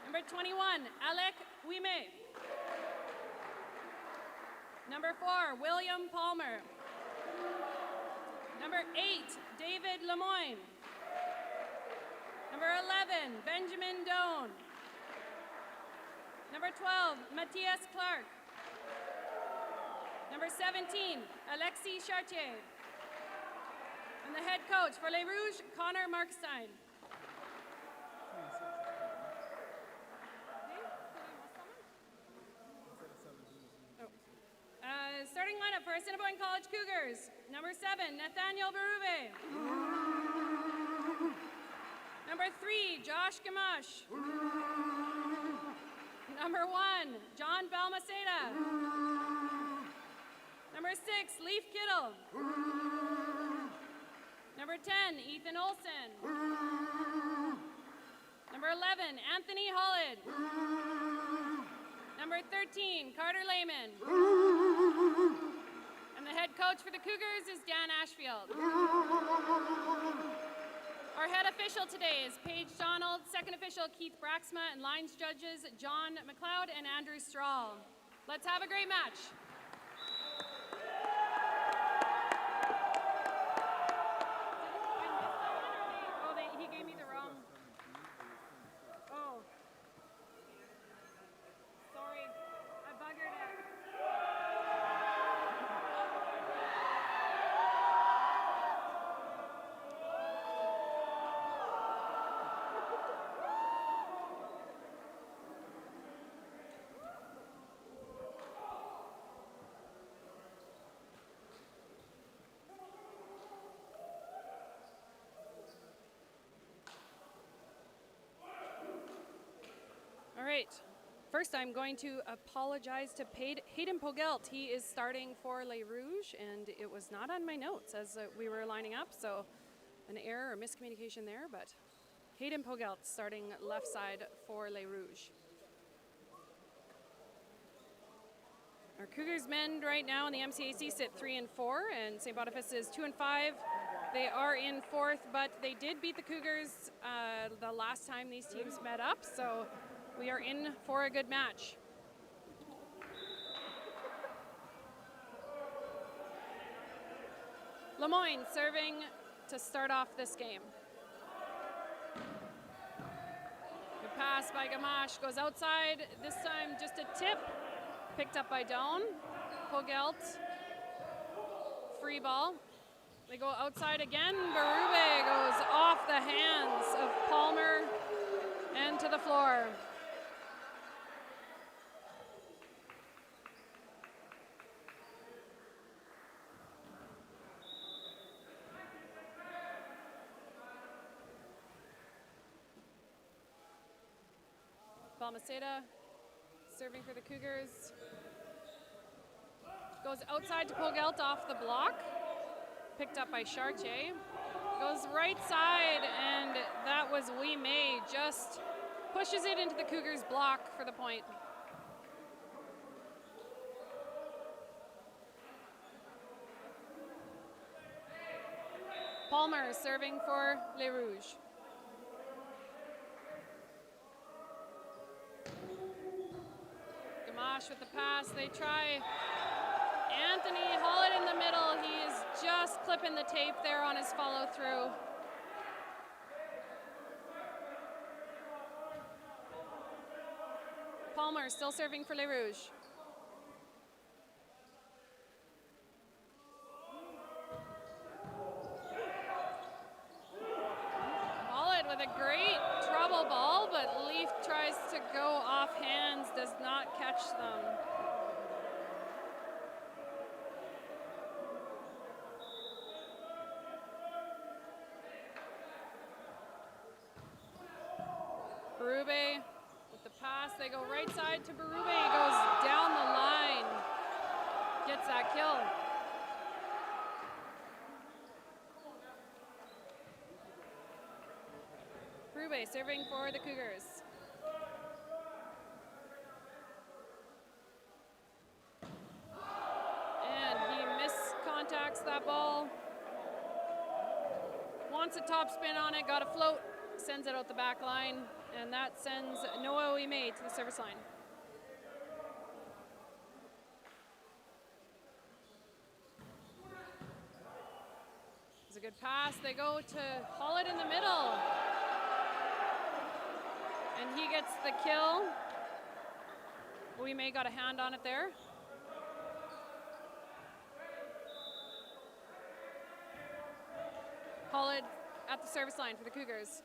Number 21, Alec Ouimet. Number 4, William Palmer. Number 8, David Lemoyne. Number 11, Benjamin Doan. Number 12, Matthias Clark. Number 17, Alexis Chartier. And the head coach for Les Rouges, Connor Markstein. Starting lineup for Assiniboine College Cougars. Number 7, Nathaniel Berube. Number 3, Josh Gamache. Number 1, John Balmaceda. Number 6, Leaf Kittle. Number 10, Ethan Olson. Number 11, Anthony Hollid. Number 13, Carter Lehman. And the head coach for the Cougars is Dan Ashfield. Our head official today is Paige Donald, second official Keith Braxma, and lines judges John McLeod and Andrew Strahl. Let's have a great match. He gave me the wrong. Oh. Sorry, I buggered it. All right. First, I'm going to apologize to Hayden Pogelt. He is starting for Les Rouges, and it was not on my notes as we were lining up, so an error or miscommunication there, but Hayden Pogelt starting left side for Les Rouges. Our Cougars men right now in the MCAC sit 3 and 4, and St. Boniface is 2 and 5. They are in 4th, but they did beat the Cougars the last time these teams met up, so we are in for a good match. Lemoyne serving to start off this game. Good pass by Gamache, goes outside, this time just a tip, picked up by Doan. Pogelt, free ball. They go outside again, Berube goes off the hands of Palmer and to the floor. Balmaceda serving for the Cougars. Goes outside to Pogelt off the block. Picked up by Chartier. Goes right side, and that was Ouimet. Just pushes it into the Cougars block for the point. Palmer serving for Les Rouges. Nash with the pass. They try Anthony Hollett in the middle. He is just clipping the tape there on his follow through. Palmer still serving for Les Rouges. Hollett with a great trouble ball, but Leaf tries to go off hands, does not catch them. Berube with the pass, they go right side to Berube, he goes down the line, gets that kill. Berube serving for the Cougars. And he miscontacts that ball. Wants a top spin on it, got a float, sends it out the back line. And that sends Noah Uime to the service line. It's a good pass. They go to Hollett in the middle. And he gets the kill. Uime got a hand on it there. Hollett at the service line for the Cougars.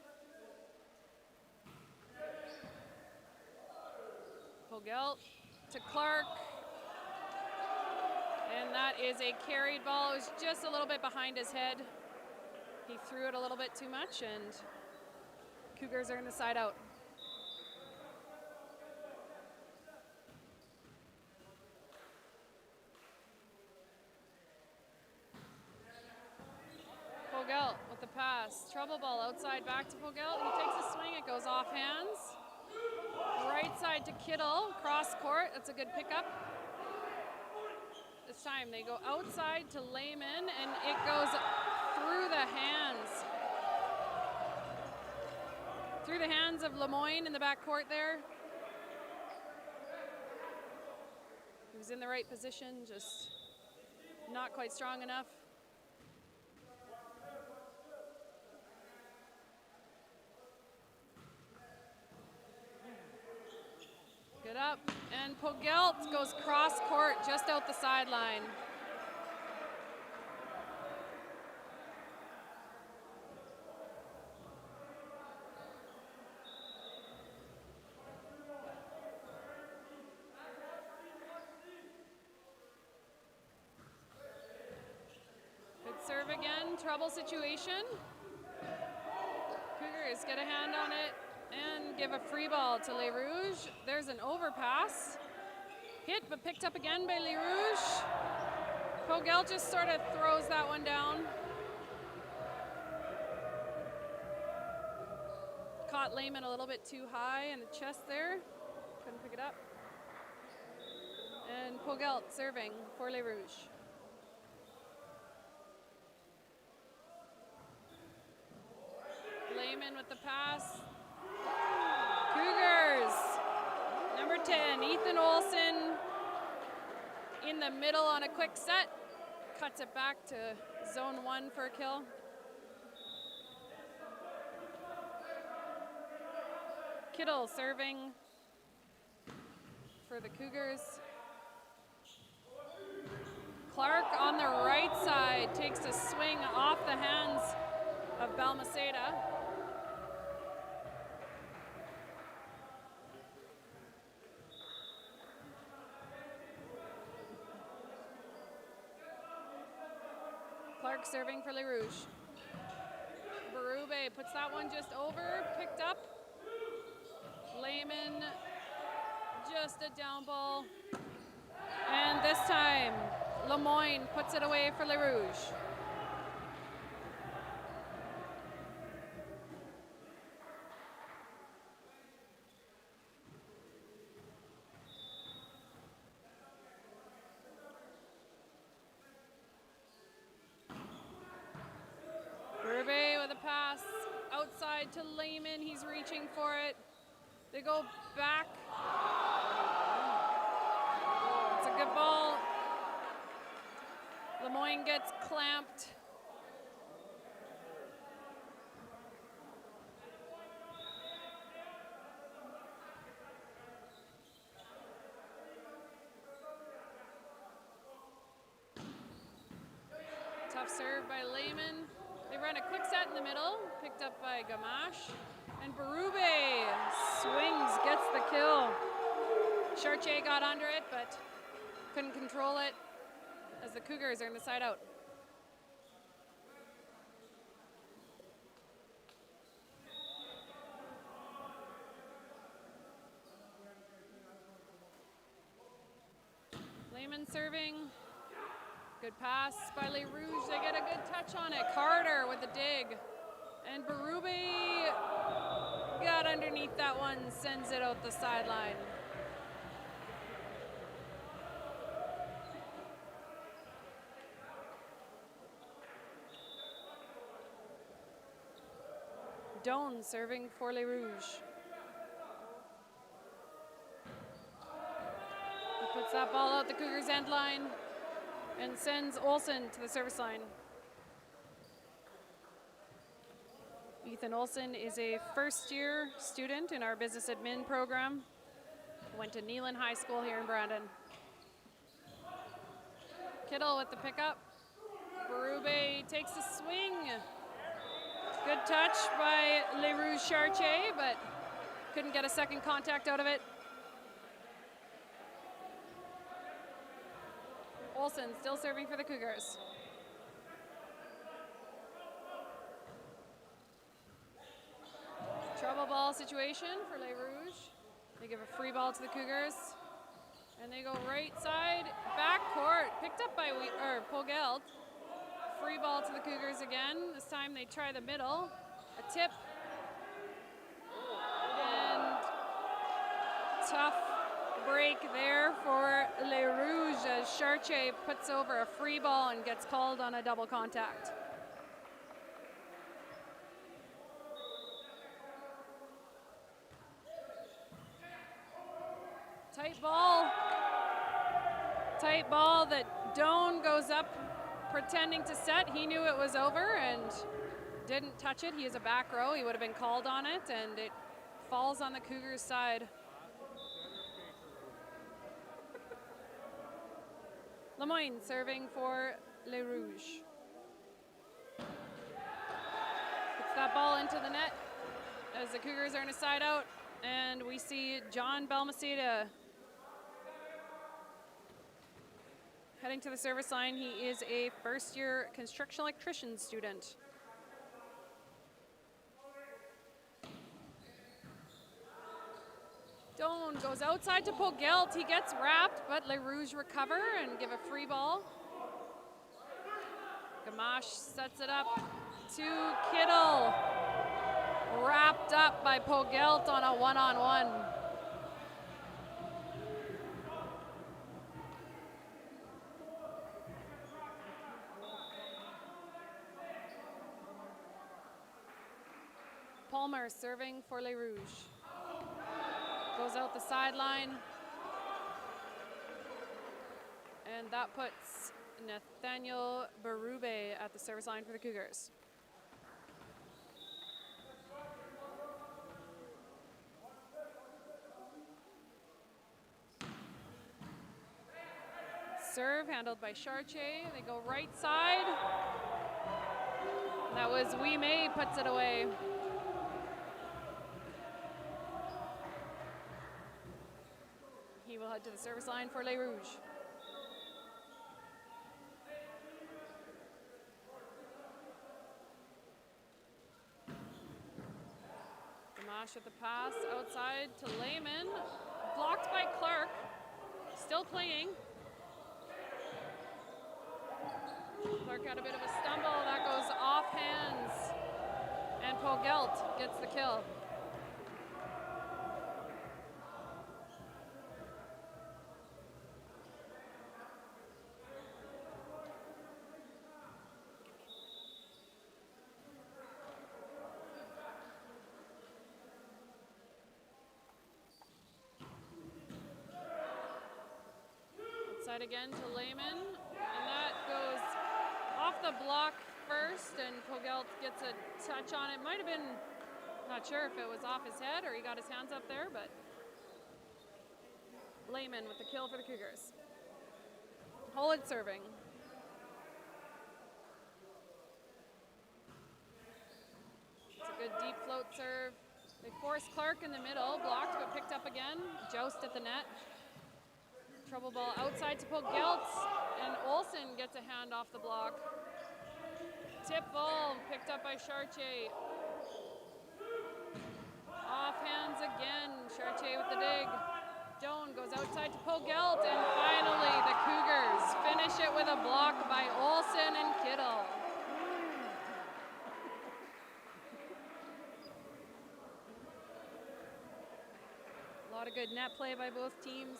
Pogelt to Clark, and that is a carried ball. It was just a little bit behind his head. He threw it a little bit too much, and Cougars are in the side out. Pogelt with the pass. Trouble ball outside back to Pogelt. He takes a swing, it goes off hands. Right side to Kittle, cross court, that's a good pickup. This time they go outside to Lehman, and it goes through the hands. Through the hands of Lemoyne in the back court there. He was in the right position, just not quite strong enough. Good up, and Pogelt goes cross court just out the sideline. Good serve again, trouble situation. Cougars get a hand on it and give a free ball to Les Rouges. There's an overpass. Hit, but picked up again by Les Rouges. Pogelt just sort of throws that one down. Caught Lehman a little bit too high in the chest there. Couldn't pick it up. And Pogelt serving for Les Rouges. Lehman with the pass. Cougars, number 10, Ethan Olsen in the middle on a quick set. Cuts it back to zone 1 for a kill. Kittle serving for the Cougars. Clark on the right side takes a swing off the hands of Balmaceda. Clark serving for Les Rouges. Berube puts that one just over, picked up. Lehman, just a down ball. And this time, Lemoyne puts it away for Les Rouges. Outside to Lehman, he's reaching for it. They go back. good ball. Lemoyne gets clamped. Tough serve by Lehman. They run a quick set in the middle, picked up by Gamache. And Berube swings, gets the kill. Chartier got under it, but couldn't control it as the Cougars are in the side out. Lehman serving. Good pass by Les Rouges. They get a good touch on it. Carter with the dig. And Berube got underneath that one, sends it out the sideline. Doan serving for Les Rouges. He puts that ball out the Cougars' end line and sends Olsen to the service line. Ethan Olsen is a first-year student in our business admin program. Went to Neelan High School here in Brandon. Kittle with the pickup. Berube takes a swing. Good touch by Les Rouges Chartier, but couldn't get a second contact out of it. Olsen still serving for the Cougars. Trouble ball situation for Les Rouges. They give a free ball to the Cougars. And they go right side, back court, picked up by Pogelt. Free ball to the Cougars again. This time they try the middle. A tip. And tough break there for Les Rouges as Chartier puts over a free ball and gets called on a double contact. Tight ball. Tight ball that Doan goes up pretending to set. He knew it was over and didn't touch it. He is a back row. He would have been called on it, and it falls on the Cougars' side. Lemoyne serving for Les Rouges. Puts that ball into the net as the Cougars are in a side out, and we see John Balmaceda heading to the service line. He is a first-year construction electrician student. Doan goes outside to Pogelt. He gets wrapped, but Les Rouges recover and give a free ball. Gamache sets it up to Kittle. Wrapped up by Pogelt on a one-on-one. Palmer serving for Les Rouges. Goes out the sideline. And that puts Nathaniel Berube at the service line for the Cougars. Serve handled by Chartier. They go right side. That was May puts it away. He will head to the service line for Les Rouges. Gamache with the pass outside to Lehman. Blocked by Clark. Still playing. Clark had a bit of a stumble. That goes off hands. And Pogelt gets the kill. Outside again to Lehman, and that goes off the block first, and Kogelt gets a touch on it. Might have been, not sure if it was off his head or he got his hands up there, but Lehman with the kill for the Cougars. Holland serving. It's a good deep float serve. They force Clark in the middle, blocked but picked up again. Joust at the net. Trouble ball outside to Pogelt, and Olsen gets a hand off the block. Tip ball picked up by Chartier. Off hands again, Chartier with the dig. Doan goes outside to Pogelt, and finally the Cougars finish it with a block by Olsen and Kittle. A lot of good net play by both teams.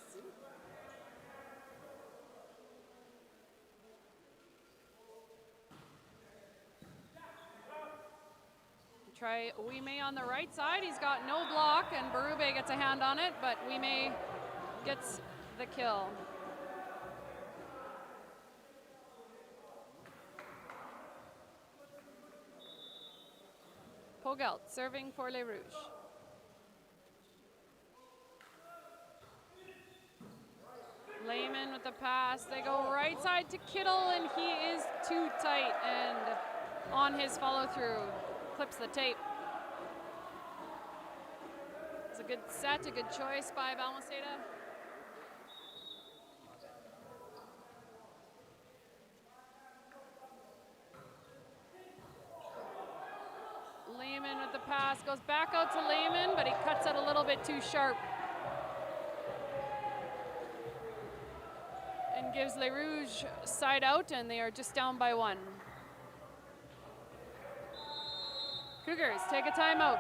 Try Uime on the right side. He's got no block, and Berube gets a hand on it, but Uime gets the kill. Pogelt serving for Les Rouges. Lehman with the pass. They go right side to Kittle, and he is too tight, and on his follow through. Clips the tape. It's a good set, a good choice by Balmaceda. Lehman with the pass, goes back out to Lehman, but he cuts it a little bit too sharp. And gives Les Rouges side out, and they are just down by 1. Cougars take a timeout.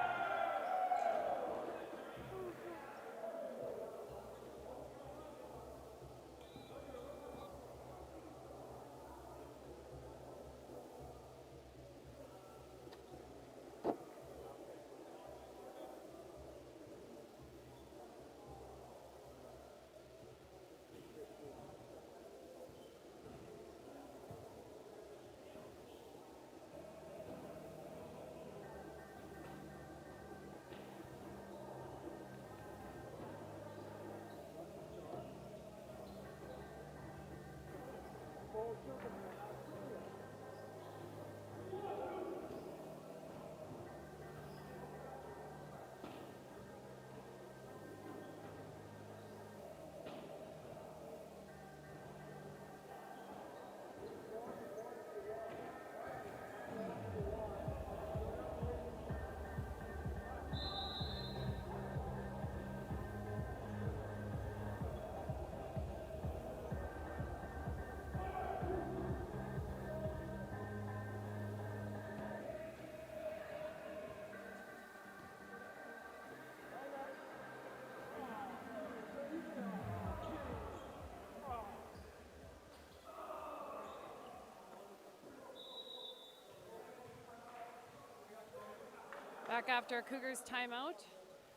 Back after Cougars timeout.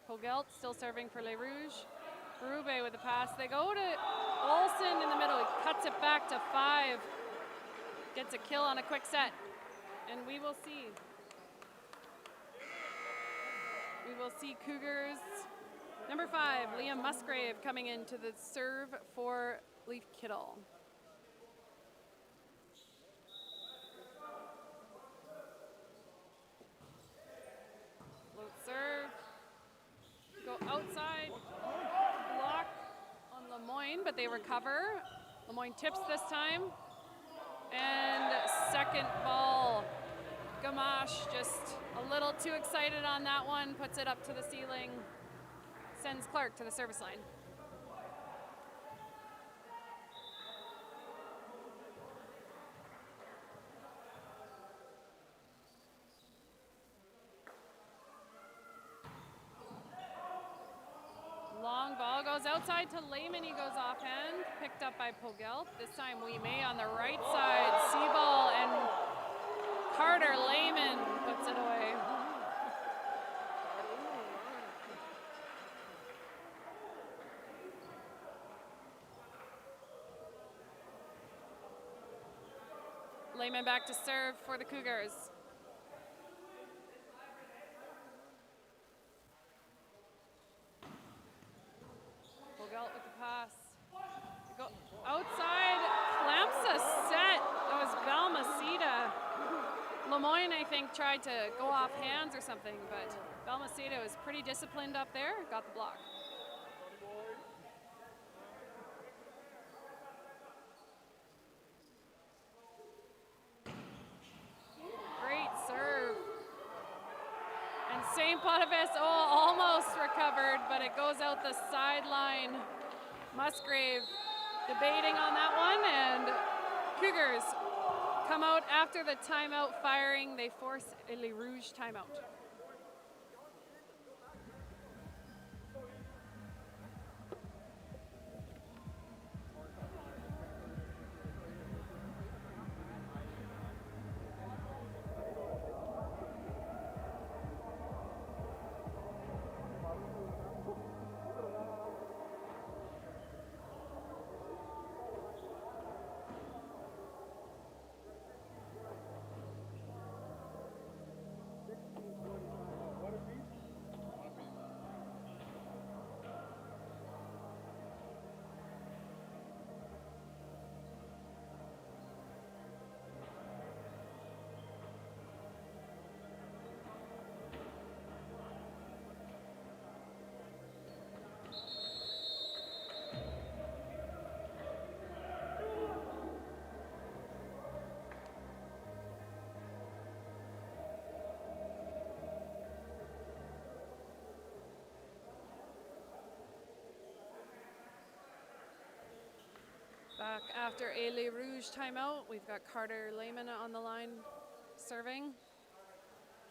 Pogelt still serving for Les Rouges. Berube with the pass. They go to Olsen in the middle. He cuts it back to 5. Gets a kill on a quick set. And we will see. We will see Cougars. Number 5, Liam Musgrave coming into the serve for Leaf Kittle. Serve, go outside, block on Lemoyne, but they recover. Lemoyne tips this time, and second ball. Gamache just a little too excited on that one, puts it up to the ceiling, sends Clark to the service line. Long ball goes outside to Lehman. He goes offhand. Picked up by Pogelt. This time Uime on the right side. C-ball, and Carter Lehman puts it away. Lehman back to serve for the Cougars. Bogelt with the pass. Go outside, clamps a set. That was Balmaceda. Lemoyne, I think, tried to go off hands or something, but Balmaceda was pretty disciplined up there, got the block. Great serve. And St. Boniface, almost recovered, but it goes out the sideline. Musgrave debating on that one, and Cougars come out after the timeout firing. They force a Les Rouges timeout. Back after a Les Rouges timeout, we've got Carter Lehman on the line serving.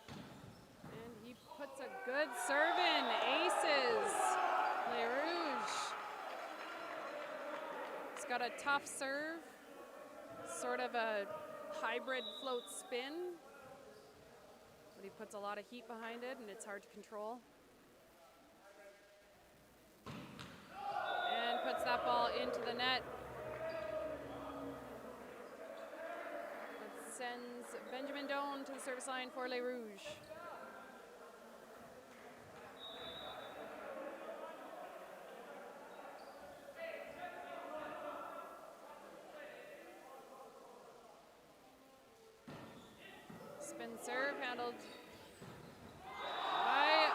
And he puts a good serve in. Aces, Les Rouges. He's got a tough serve, sort of a hybrid float spin, but he puts a lot of heat behind it and it's hard to control. And puts that ball into the net. Sends Benjamin Doan to the service line for Les Rouges. Spin serve handled by,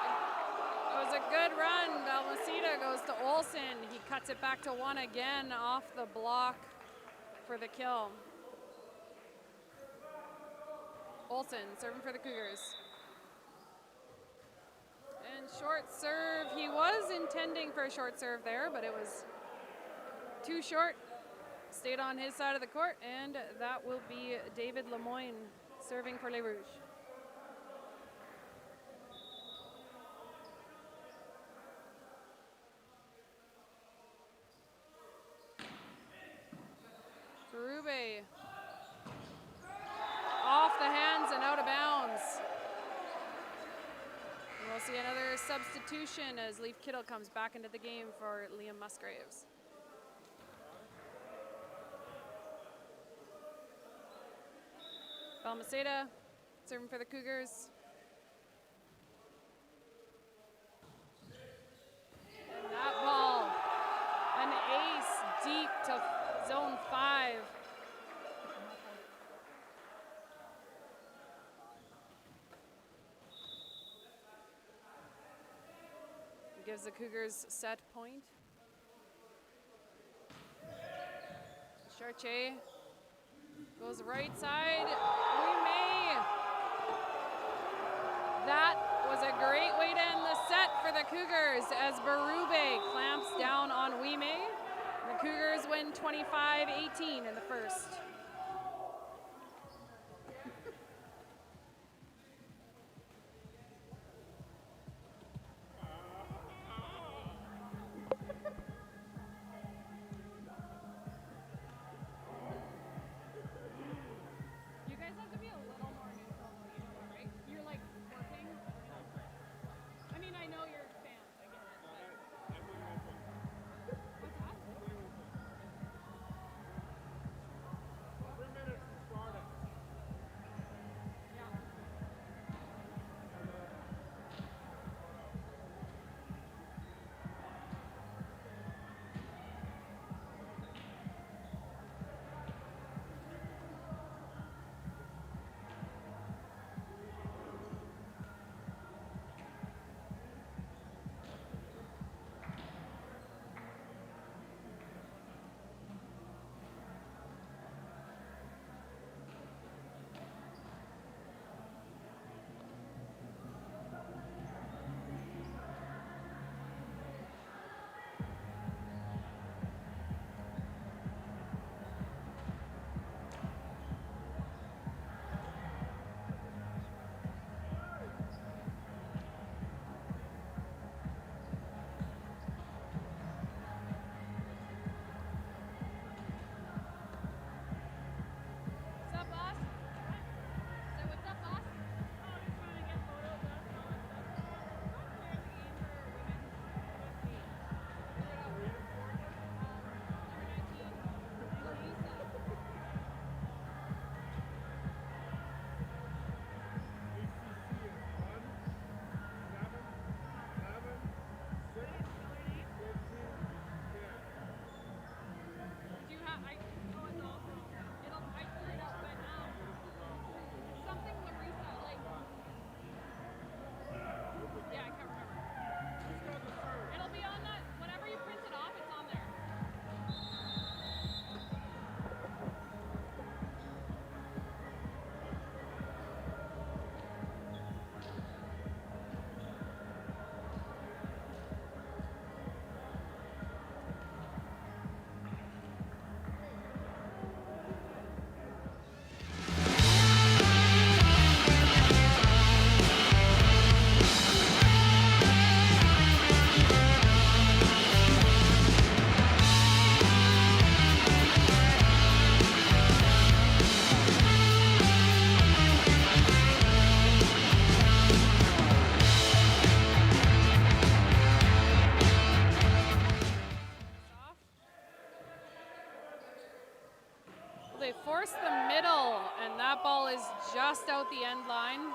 it was a good run. Balmaceda goes to Olsen. He cuts it back to one again off the block for the kill. Olsen serving for the Cougars. And short serve, he was intending for a short serve there, but it was too short. Stayed on his side of the court, and that will be David Lemoyne serving for Les Rouges. Berube. Off the hands and out of bounds. And we'll see another substitution as Leaf Kittle comes back into the game for Liam Musgraves. Balmaceda serving for the Cougars. And that ball, an ace deep to zone 5. Gives the Cougars set point. Chartier goes right side. Ouimet. That was a great way to end the set for the Cougars as Berube clamps down on Ouimet. The Cougars win 25-18 in the first. They force the middle, and that ball is just out the end line.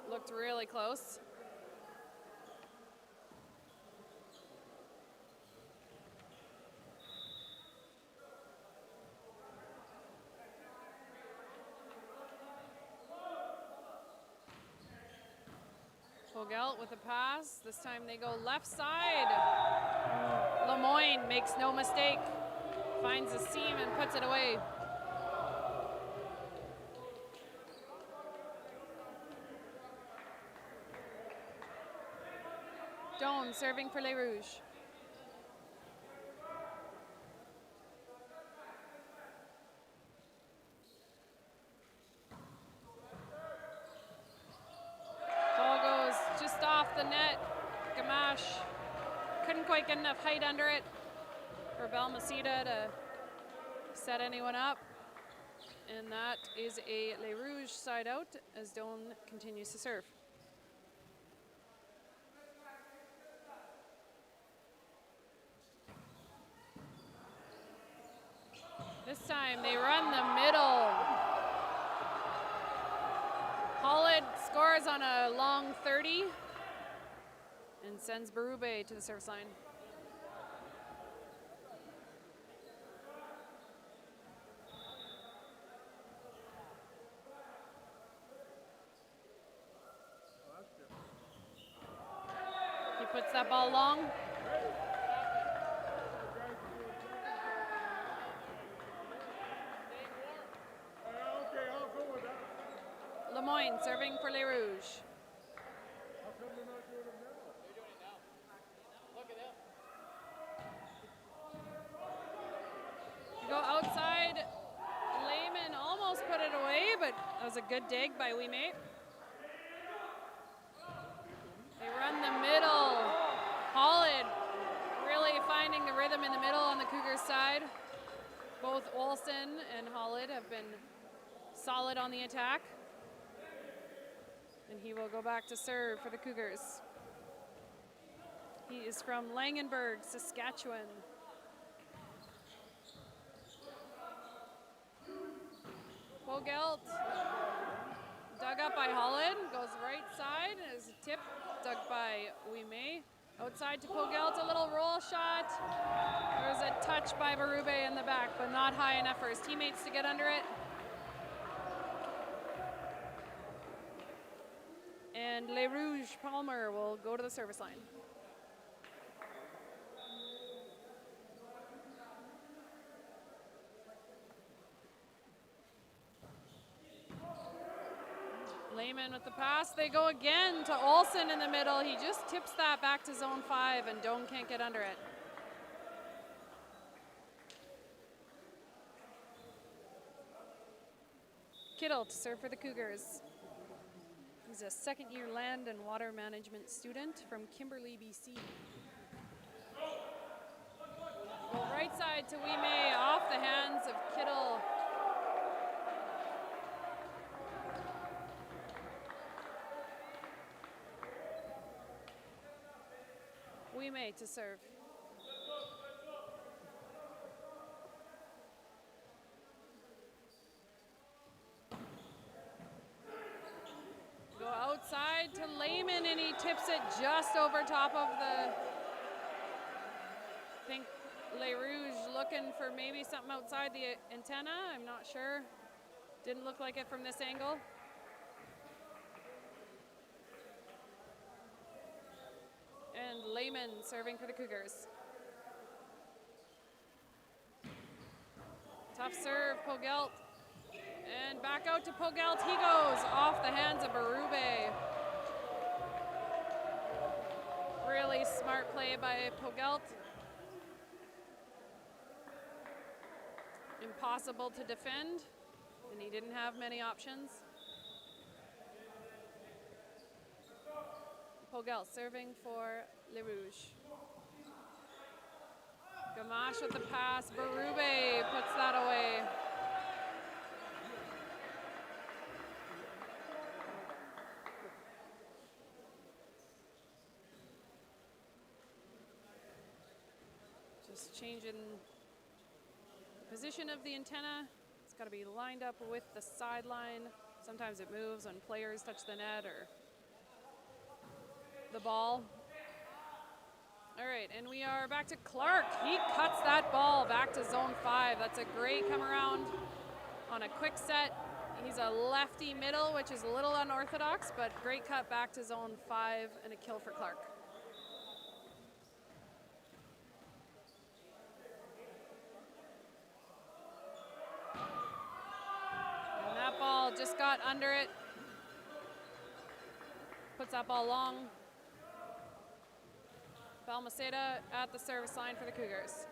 Looked really close. Fogelt with a pass. This time they go left side. Lemoyne makes no mistake. Finds a seam and puts it away. Doan serving for Les Rouges. Ball goes just off the net. Gamache couldn't quite get enough height under it for Balmaceda to set anyone up. And that is a Les Rouges side out as Doan continues to serve. This time they run the middle. Hollid scores on a long 30 and sends Berube to the service line. He puts that ball long. Lemoyne serving for Les Rouges. Go outside. Lehman almost put it away, but that was a good dig by Ouimet. They run the middle. Hollid really finding the rhythm in the middle on the Cougars side. Both Olsen and Hollid have been solid on the attack. And he will go back to serve for the Cougars. He is from Langenburg, Saskatchewan. Fogelt, dug up by Hollid, goes right side, is a tip dug by Ouimet. Outside to Fogelt, a little roll shot. There was a touch by Berube in the back, but not high enough for his teammates to get under it. And Les Rouges Palmer will go to the service line. Lehman with the pass. They go again to Olsen in the middle. He just tips that back to zone 5 and Doan can't get under it. Kittle to serve for the Cougars. He's a second-year land and water management student from Kimberley, BC. Go right side to Ouimet, off the hands of Kittle. Ouimet to serve. Go outside to Lehman and he tips it just over top of the, I think Les Rouges looking for maybe something outside the antenna, I'm not sure. Didn't look like it from this angle. And Lehman serving for the Cougars. Tough serve, Pogelt. And back out to Pogelt, he goes off the hands of Berube. Really smart play by Pogelt. Impossible to defend, and he didn't have many options. Pogelt serving for Les Rouges. Gamache with the pass, Berube puts that away. Just changing position of the antenna. It's got to be lined up with the sideline. Sometimes it moves when players touch the net or the ball. All right, and we are back to Clark. He cuts that ball back to zone 5. That's a great come around on a quick set. He's a lefty middle, which is a little unorthodox, but great cut back to zone 5 and a kill for Clark. And that ball just got under it. Puts that ball long. Balmaceda at the service line for the Cougars.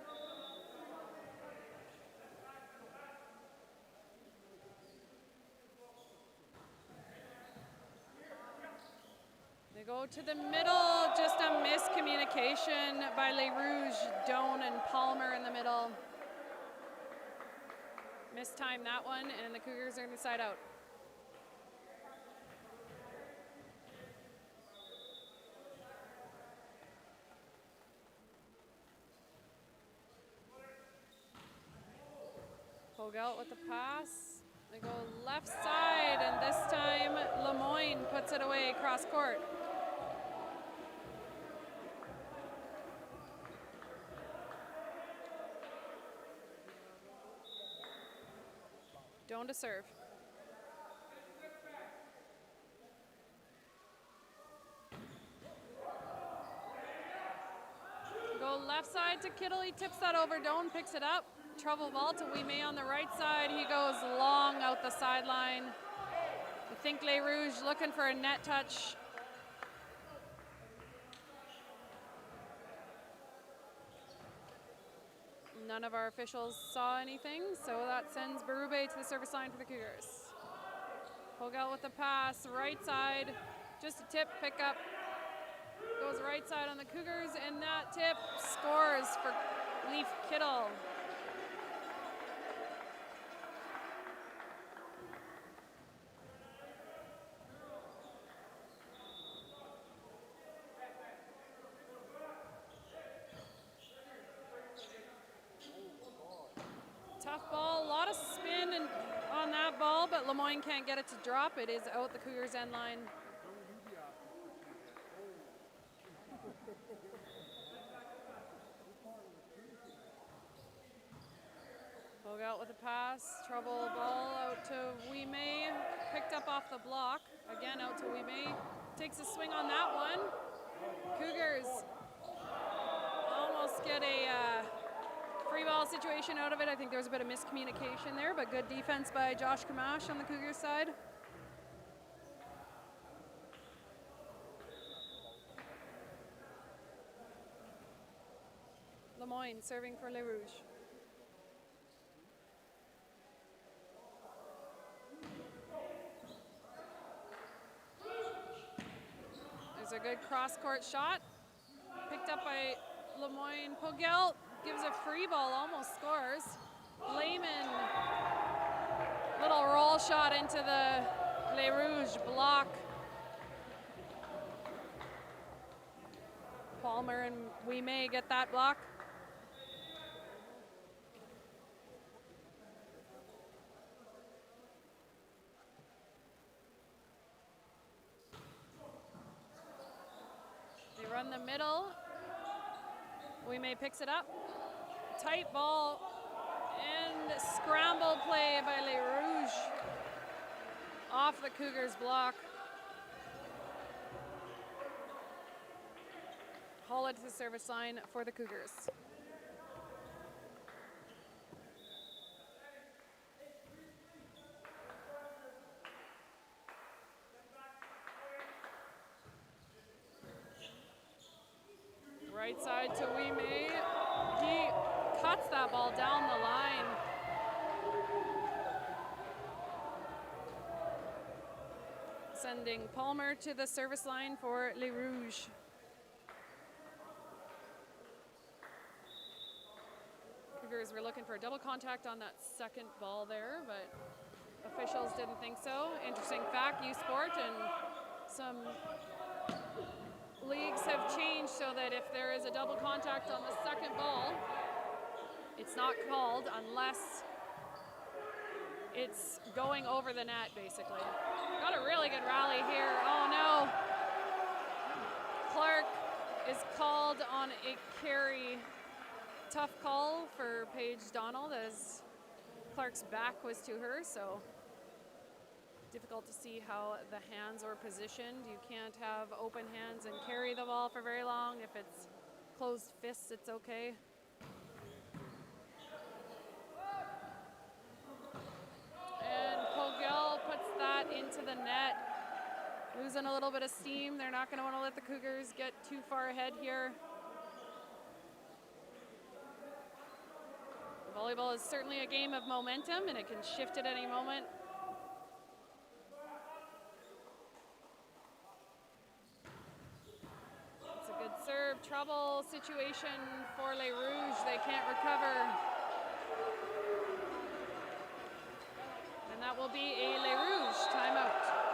They go to the middle, just a miscommunication by Les Rouges, Doan and Palmer in the middle. Mistimed that one, and the Cougars are in the side out. Pogelt with the pass. They go left side, and this time Lemoyne puts it away cross court. Doan to serve. Go left side to Kittle. He tips that over. Doan picks it up. Trouble ball to Ouimet on the right side. He goes long out the sideline. I think Les Rouges looking for a net touch. None of our officials saw anything, so that sends Berube to the service line for the Cougars. Pogelt with the pass, right side, just a tip, pick up. Goes right side on the Cougars, and that tip scores for Leaf Kittle. Tough ball, a lot of spin on that ball, but Lemoyne can't get it to drop. It is out the Cougars' end line. Pogelt with a pass, trouble ball out to Ouimet, picked up off the block. Again out to Ouimet, takes a swing on that one. Cougars almost get a free ball situation out of it. I think there was a bit of miscommunication there, but good defense by Josh Kamash on the Cougars side. Lemoyne serving for Les Rouges. There's a good cross-court shot, picked up by Lemoyne. Pogelt gives a free ball, almost scores. Lehman, little roll shot into the Les Rouges block. Palmer and Ouimet get that block. They run the middle. Ouimet picks it up. Tight ball and scramble play by Les Rouges off the Cougars block. Haul it to the service line for the Cougars. Right side to Ouimet. He cuts that ball down the line. Sending Palmer to the service line for Les Rouges. Cougars were looking for a double contact on that second ball there, but officials didn't think so. Interesting fact, U Sport and some leagues have changed so that if there is a double contact on the second ball, it it's not called unless it's going over the net, basically. Got a really good rally here. Oh no. Clark is called on a carry. Tough call for Paige Donald as Clark's back was to her, so difficult to see how the hands were positioned. You can't have open hands and carry the ball for very long. If it's closed fists, it's okay. And Pogel puts that into the net. Losing a little bit of steam. They're not going to want to let the Cougars get too far ahead here. Volleyball is certainly a game of momentum, and it can shift at any moment. It's a good serve. Trouble situation for Les Rouges. They can't recover. And that will be a Les Rouges timeout.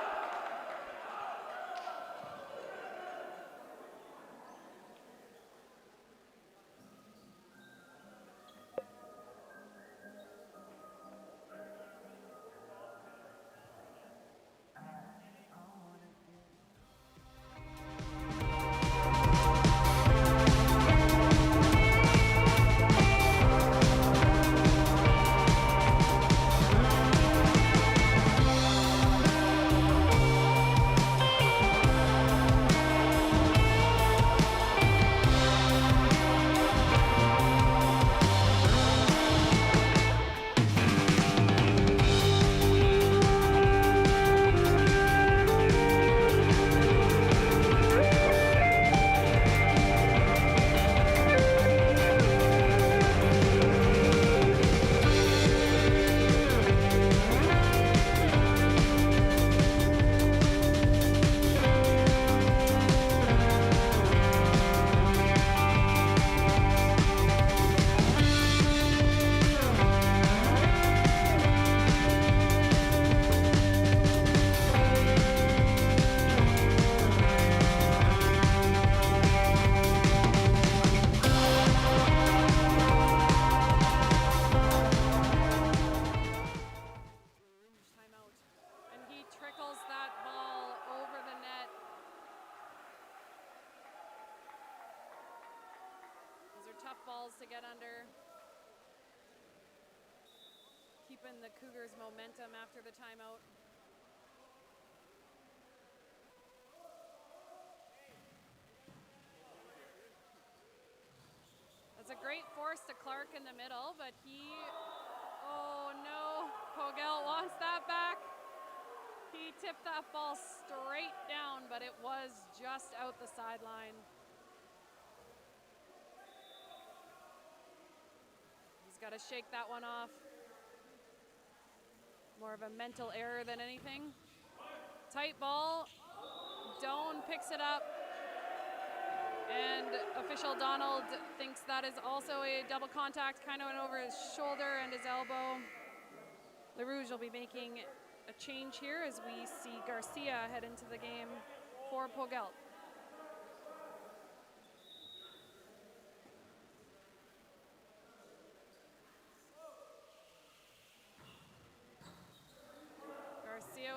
To get under. Keeping the Cougars' momentum after the timeout. That's a great force to Clark in the middle, but oh no, Pogel wants that back. He tipped that ball straight down, but it was just out the sideline. Got to shake that one off. More of a mental error than anything. Tight ball. Doan picks it up. And official Donald thinks that is also a double contact. Kind of went over his shoulder and his elbow. Les Rouges will be making a change here as we see Garcia head into the game for Pogel.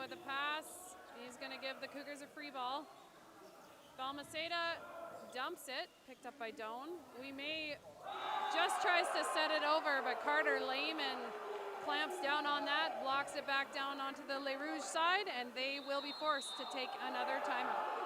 With a pass, he's going to give the Cougars a free ball. Balmaceda dumps it, picked up by Doan. We may just tries to set it over, but Carter Lehman clamps down on that, blocks it back down onto the Les Rouges side, and they will be forced to take another timeout.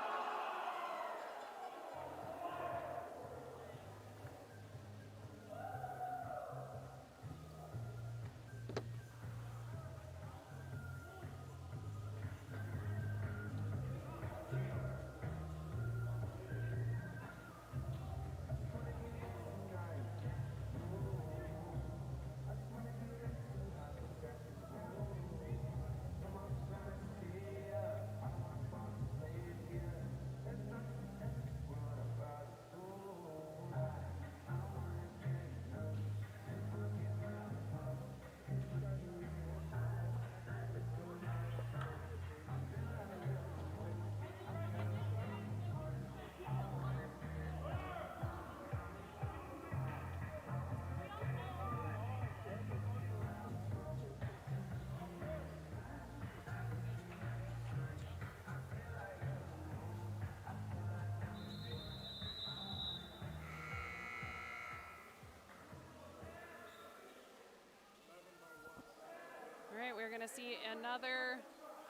right, we're going to see another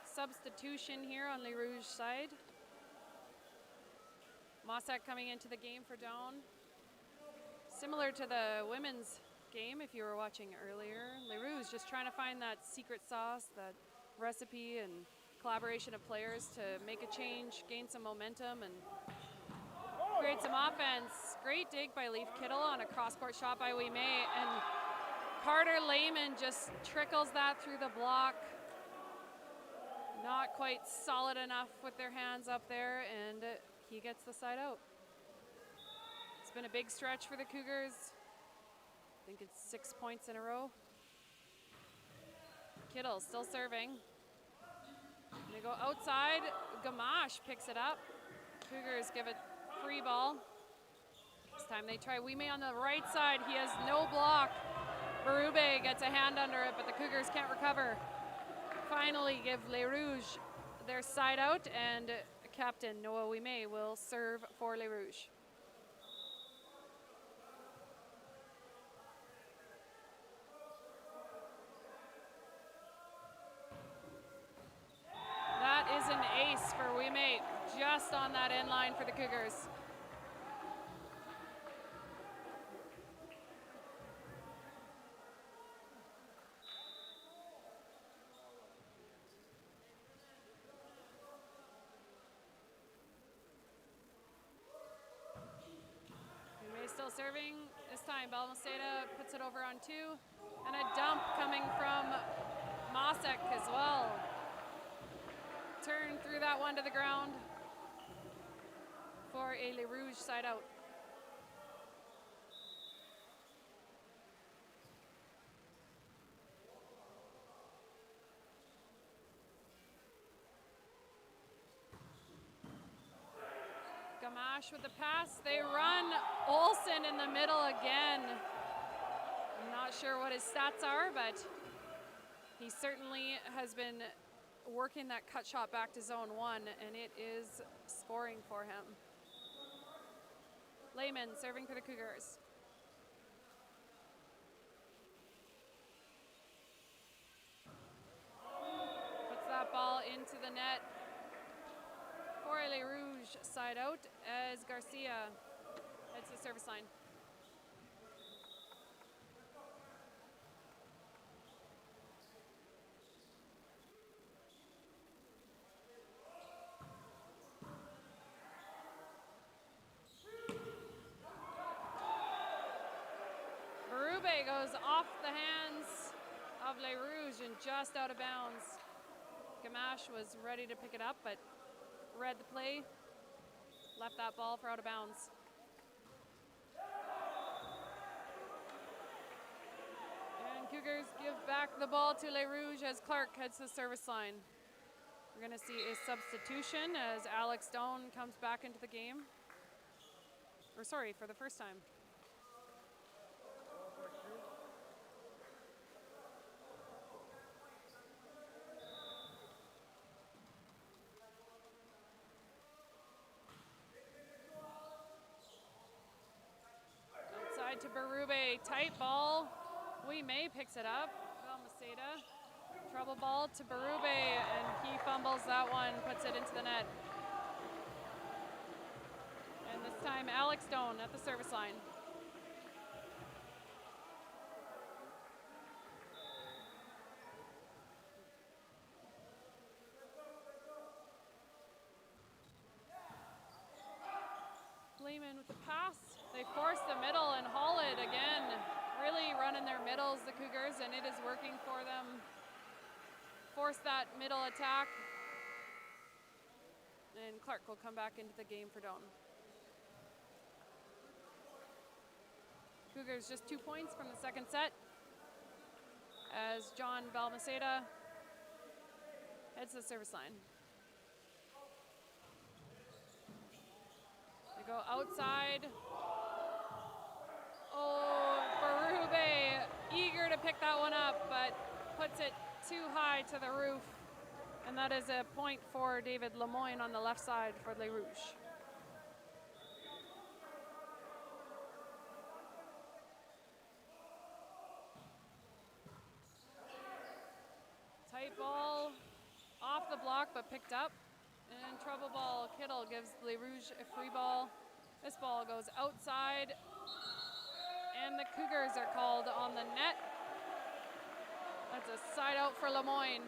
substitution here on Les Rouges side. Mossack coming into the game for Down. Similar to the women's game, if you were watching earlier. Les Rouges just trying to find that secret sauce, that recipe and collaboration of players to make a change, gain some momentum, and create some offense. Great dig by Leaf Kittle on a cross-court shot by Wee May, and Carter Lehman just trickles that through the block. Not quite solid enough with their hands up there, and he gets the side out. It's been a big stretch for the Cougars. I think it's 6 points in a row. Kittle still serving. They go outside. Gamache picks it up. Cougars give it free ball. This time they try Wee May on the right side. He has no block. Berube gets a hand under it, but the Cougars can't recover. Finally give Les Rouges their side out, and captain Noah Wee May will serve for Les Rouges. That is an ace for Wee May, just on that end line for the Cougars. Still serving. This time Balmaceda puts it over on 2, and a dump coming from Mossack as well. Turn through that one to the ground for a Les Rouges side out. Gamache with the pass. They run Olsen in the middle again. I'm not sure what his stats are, but he certainly has been working that cut shot back to zone 1, and it is scoring for him. Lehman serving for the Cougars. Puts that ball into the net for a Les Rouges side out as Garcia heads to the service line. Berube goes off the hands of Les Rouges and just out of bounds. Gamache was ready to pick it up, but read the play, left that ball for out of bounds. And Cougars give back the ball to Les Rouges as Clark heads to the service line. We're going to see a substitution as Alex Doan comes back into the game. Or sorry, for the first time. To Berube, tight ball. Wee May picks it up. Balmaceda, trouble ball to Berube, and he fumbles that one, puts it into the net. And this time Alex Doan at the service line. Lehman with the pass. They force the middle and haul it again. Really running their middles, the Cougars, and it is working for them. Force that middle attack. And Clark will come back into the game for Doan. Cougars just 2 points from the second set as John Balmaceda heads to the service line. They go outside. Oh, Berube eager to pick that one up, but puts it too high to the roof. And that is a point for David Lemoyne on the left side for Les Rouges. block, but picked up. And trouble ball, Kittle gives Les Rouges a free ball. This ball goes outside, and the Cougars are called on the net. That's a side out for Lemoyne.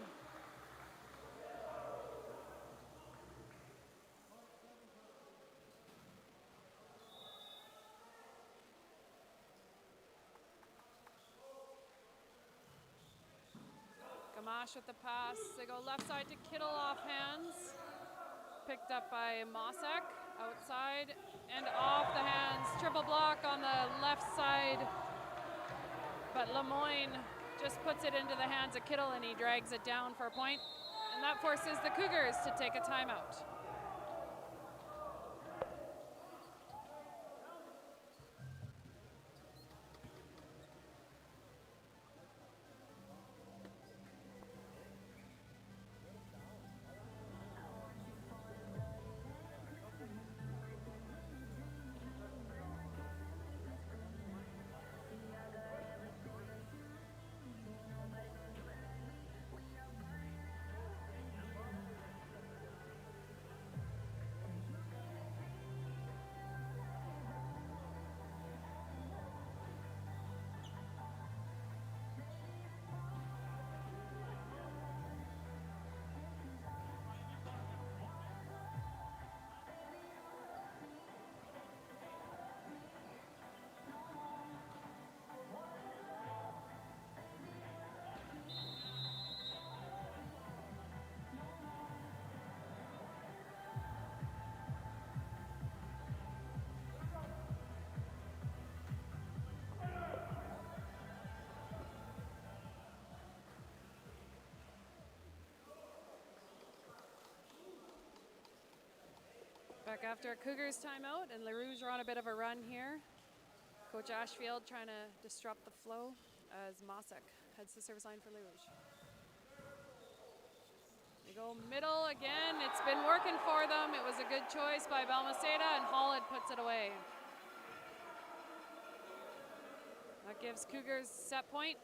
Gamache with the pass. They go left side to Kittle off hands. Picked up by Mossack. Outside and off the hands. Triple block on the left side. But Lemoyne just puts it into the hands of Kittle and he drags it down for a point. And that forces the Cougars to take a timeout. Back after a Cougars timeout, and Les Rouges are on a bit of a run here. Coach Ashfield trying to disrupt the flow as Mossack heads the service line for Les Rouges. They go middle again. It's been working for them. It was a good choice by Balmaceda, and Hollid puts it away. That gives Cougars set point.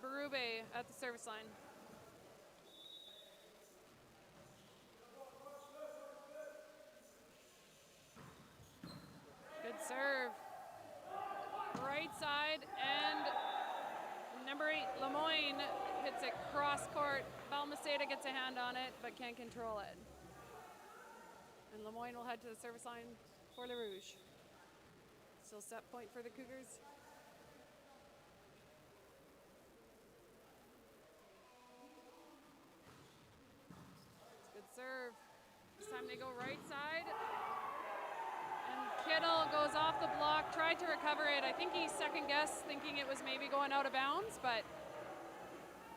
Berube at the service line. Good serve. Right side, and number 8, Lemoyne, hits it cross court. Balmaceda gets a hand on it, but can't control it. And Lemoyne will head to the service line for Les Rouges. Still set point for the Cougars. It's a good serve. This time they go right side. Kittle goes off the block, tried to recover it. I think he second-guessed, thinking it was maybe going out of bounds, but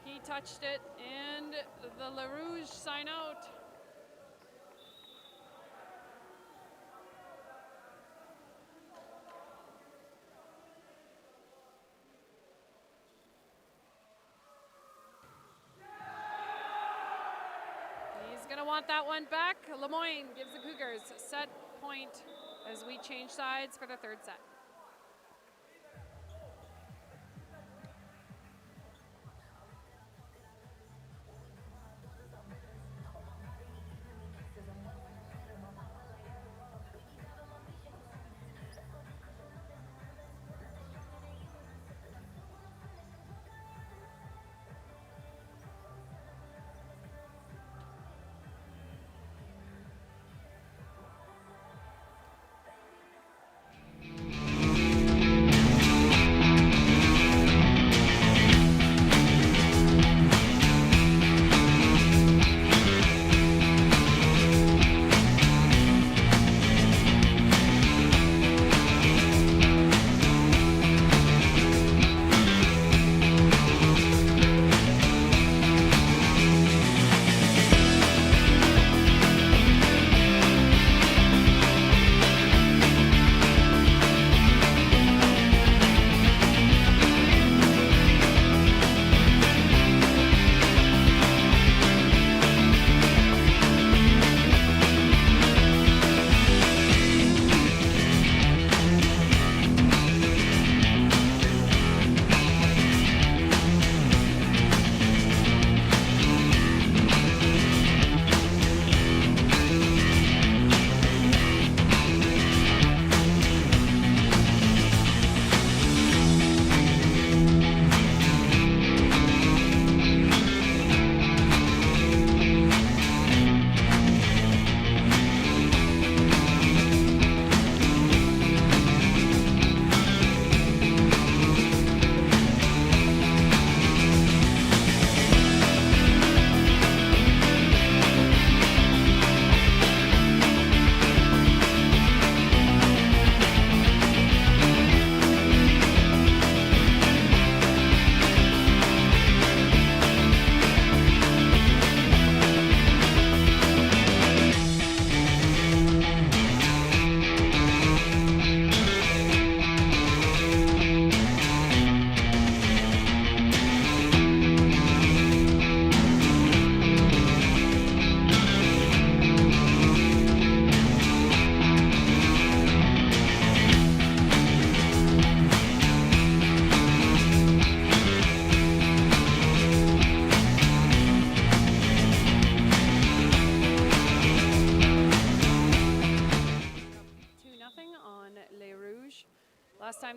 he touched it, and the Les Rouges sign out. He's going to want that one back. Lemoyne gives the Cougars a set point as we change sides for the third set.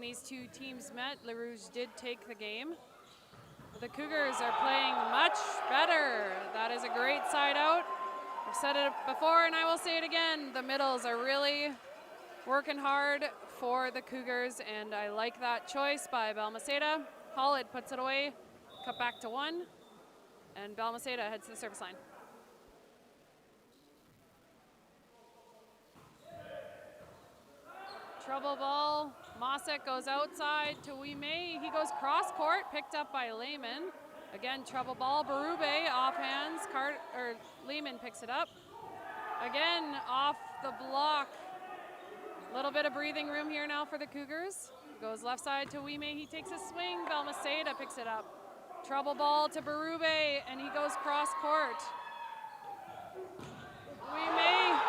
these two teams met, Les Rouges did take the game. The Cougars are playing much better. That is a great side out. I've said it before and I will say it again. The middles are really working hard for the Cougars, and I like that choice by Balmaceda. Hollid puts it away, cut back to 1, and Balmaceda heads to the service line. Trouble ball. Mosick goes outside to Wimay. He goes cross court, picked up by Lehman. Again, trouble ball. Berube off hands. Lehman picks it up. Again, off the block. A little bit of breathing room here now for the Cougars. Goes left side to Wimay. He takes a swing. Balmaceda picks it up. Trouble ball to Berube, and he goes cross court. Wimay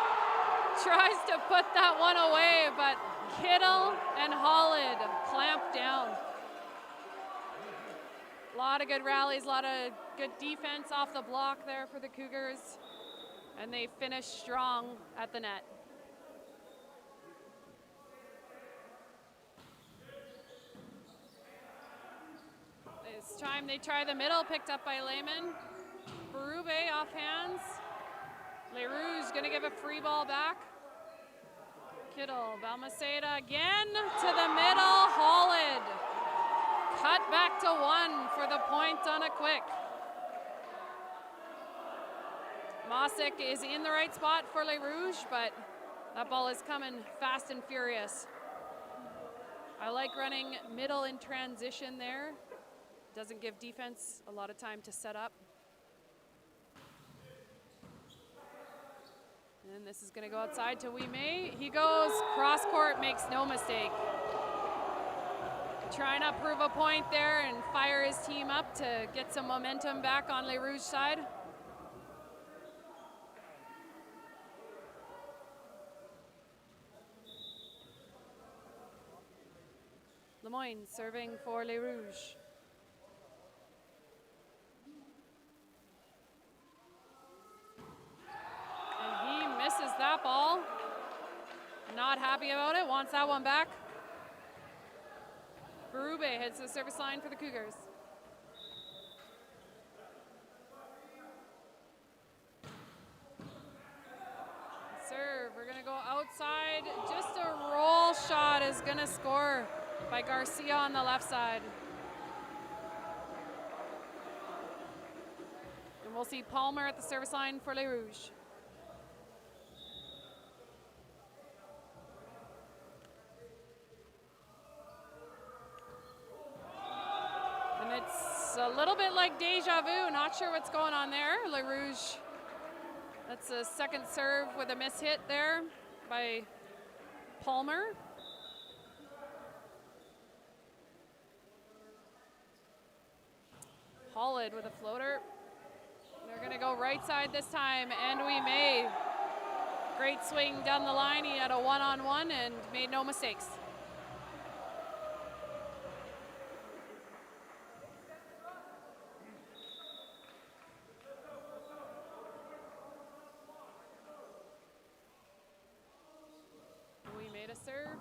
tries to put that one away, but Kittle and Hollid clamp down. A lot of good rallies, a lot of good defense off the block there for the Cougars, and they finish strong at the net. This time they try the middle, picked up by Lehman. Berube off hands. Les Rouges gonna give a free ball back. Kittle, Balmaceda again to the middle. Hollid cut back to 1 for the point on a quick. Mosick is in the right spot for Les Rouges, but that ball is coming fast and furious. I like running middle in transition there. Doesn't give defense a lot of time to set up. And this is gonna go outside to Wimay. He goes cross court, makes no mistake. Trying to prove a point there and fire his team up to get some momentum back on Les Rouges' side. Lemoyne serving for Les Rouges. Misses that ball. Not happy about it, wants that one back. Berube heads to the service line for the Cougars. Serve, we're gonna go outside. Just a roll shot is gonna score by Garcia on the left side. And we'll see Palmer at the service line for Les Rouges. It's a little bit like deja vu, not sure what's going on there. Les Rouges, that's a second serve with a miss hit there by Palmer. Hollid with a floater. They're gonna go right side this time, and Wimay. Great swing down the line. He had a one-on-one and made no mistakes. Serve.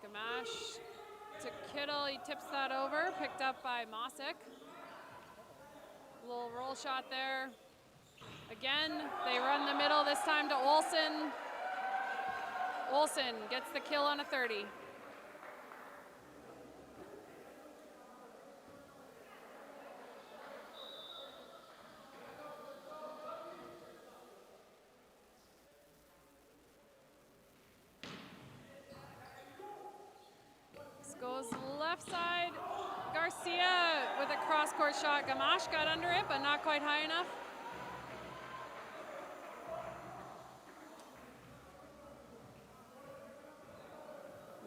Gamache to Kittle, he tips that over, picked up by Mosick. Little roll shot there. Again, they run the middle, this time to Olsen. Olsen gets the kill on a 30. Goes left side. Garcia with a cross-court shot. Gamache got under it, but not quite high enough.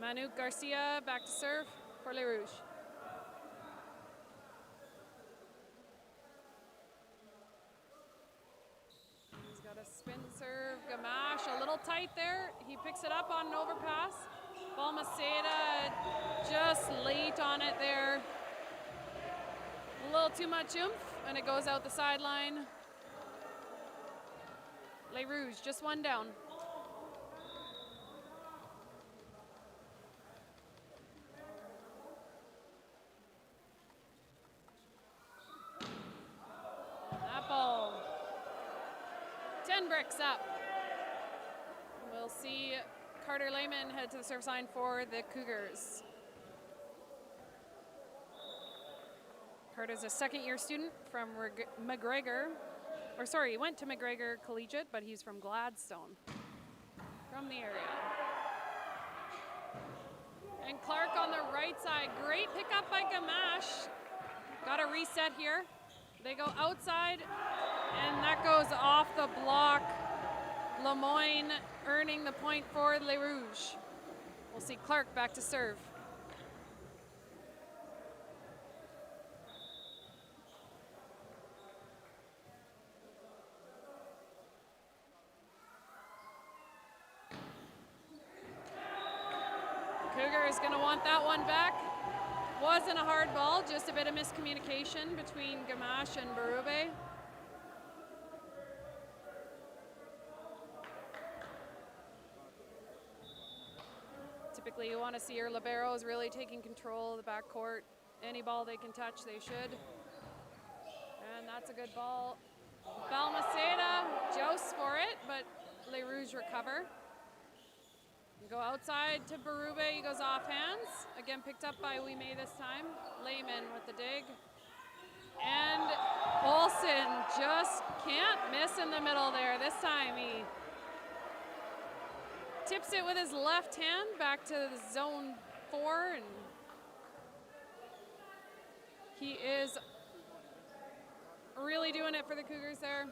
Manuk Garcia back to serve for Les Rouges. He's got a spin serve. Gamache a little tight there. He picks it up on an overpass. Balmaceda just late on it there. A little too much oomph, and it goes out the sideline. Les Rouges just 1 down. bricks up. We'll see Carter Lehman head to the serve line for the Cougars. Carter's a second-year student from McGregor, or sorry, he went to McGregor Collegiate, but he's from Gladstone, from the area. And Clark on the right side, great pickup by Gamache. Got a reset here. They go outside, and that goes off the block. Lemoyne earning the point for Les Rouges. We'll see Clark back to serve. Cougar is going to want that one back. Wasn't a hard ball, just a bit of miscommunication between Gamache and Berube. Typically, you want to see your liberos really taking control of the backcourt. Any ball they can touch, they should. And that's a good ball. Balmaceda jousts for it, but Les Rouges recover. Go outside to Berube, he goes off hands. Again picked up by Ouimet this time. Lehman with the dig. And Olsen just can't miss in the middle there. This time he tips it with his left hand back to the zone 4, and he is really doing it for the Cougars there.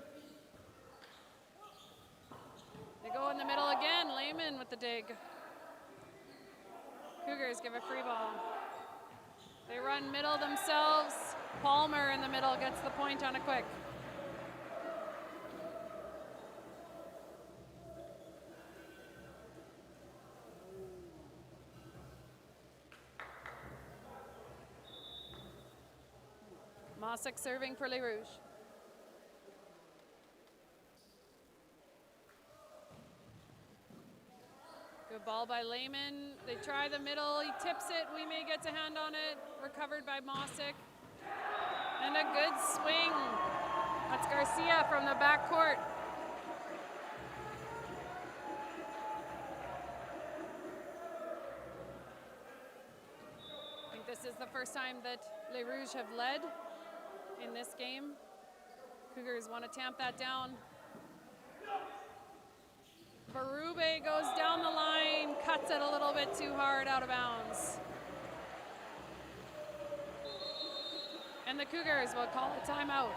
They go in the middle again, Lehman with the dig. Cougars give a free ball. They run middle themselves. Palmer in the middle gets the point on a quick. Mossick serving for Les Rouges. Good ball by Lehman. They try the middle, he tips it, Ouimet gets a hand on it, recovered by Mossick. And a good swing. That's Garcia from the backcourt. I think this is the first time that Les Rouges have led in this game. Cougars want to tamp that down. Berube goes down the line, cuts it a little bit too hard, out of bounds. And the Cougars will call a timeout.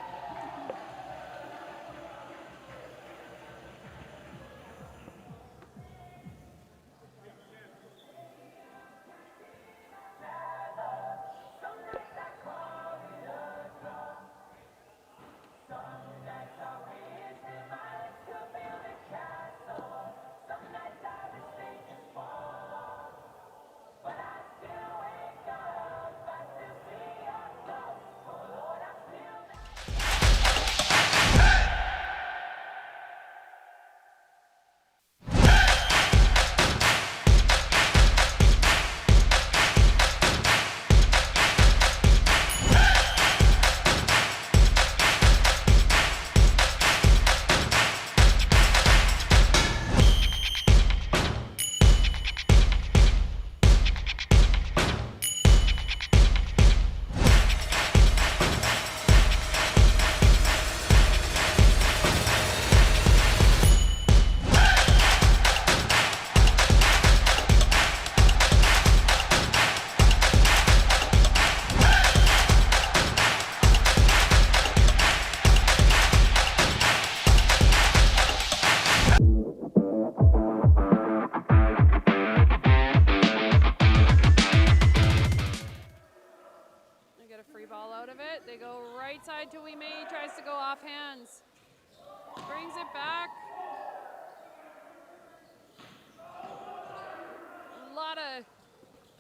To Ouimet, tries to go off hands. Brings it back. A lot of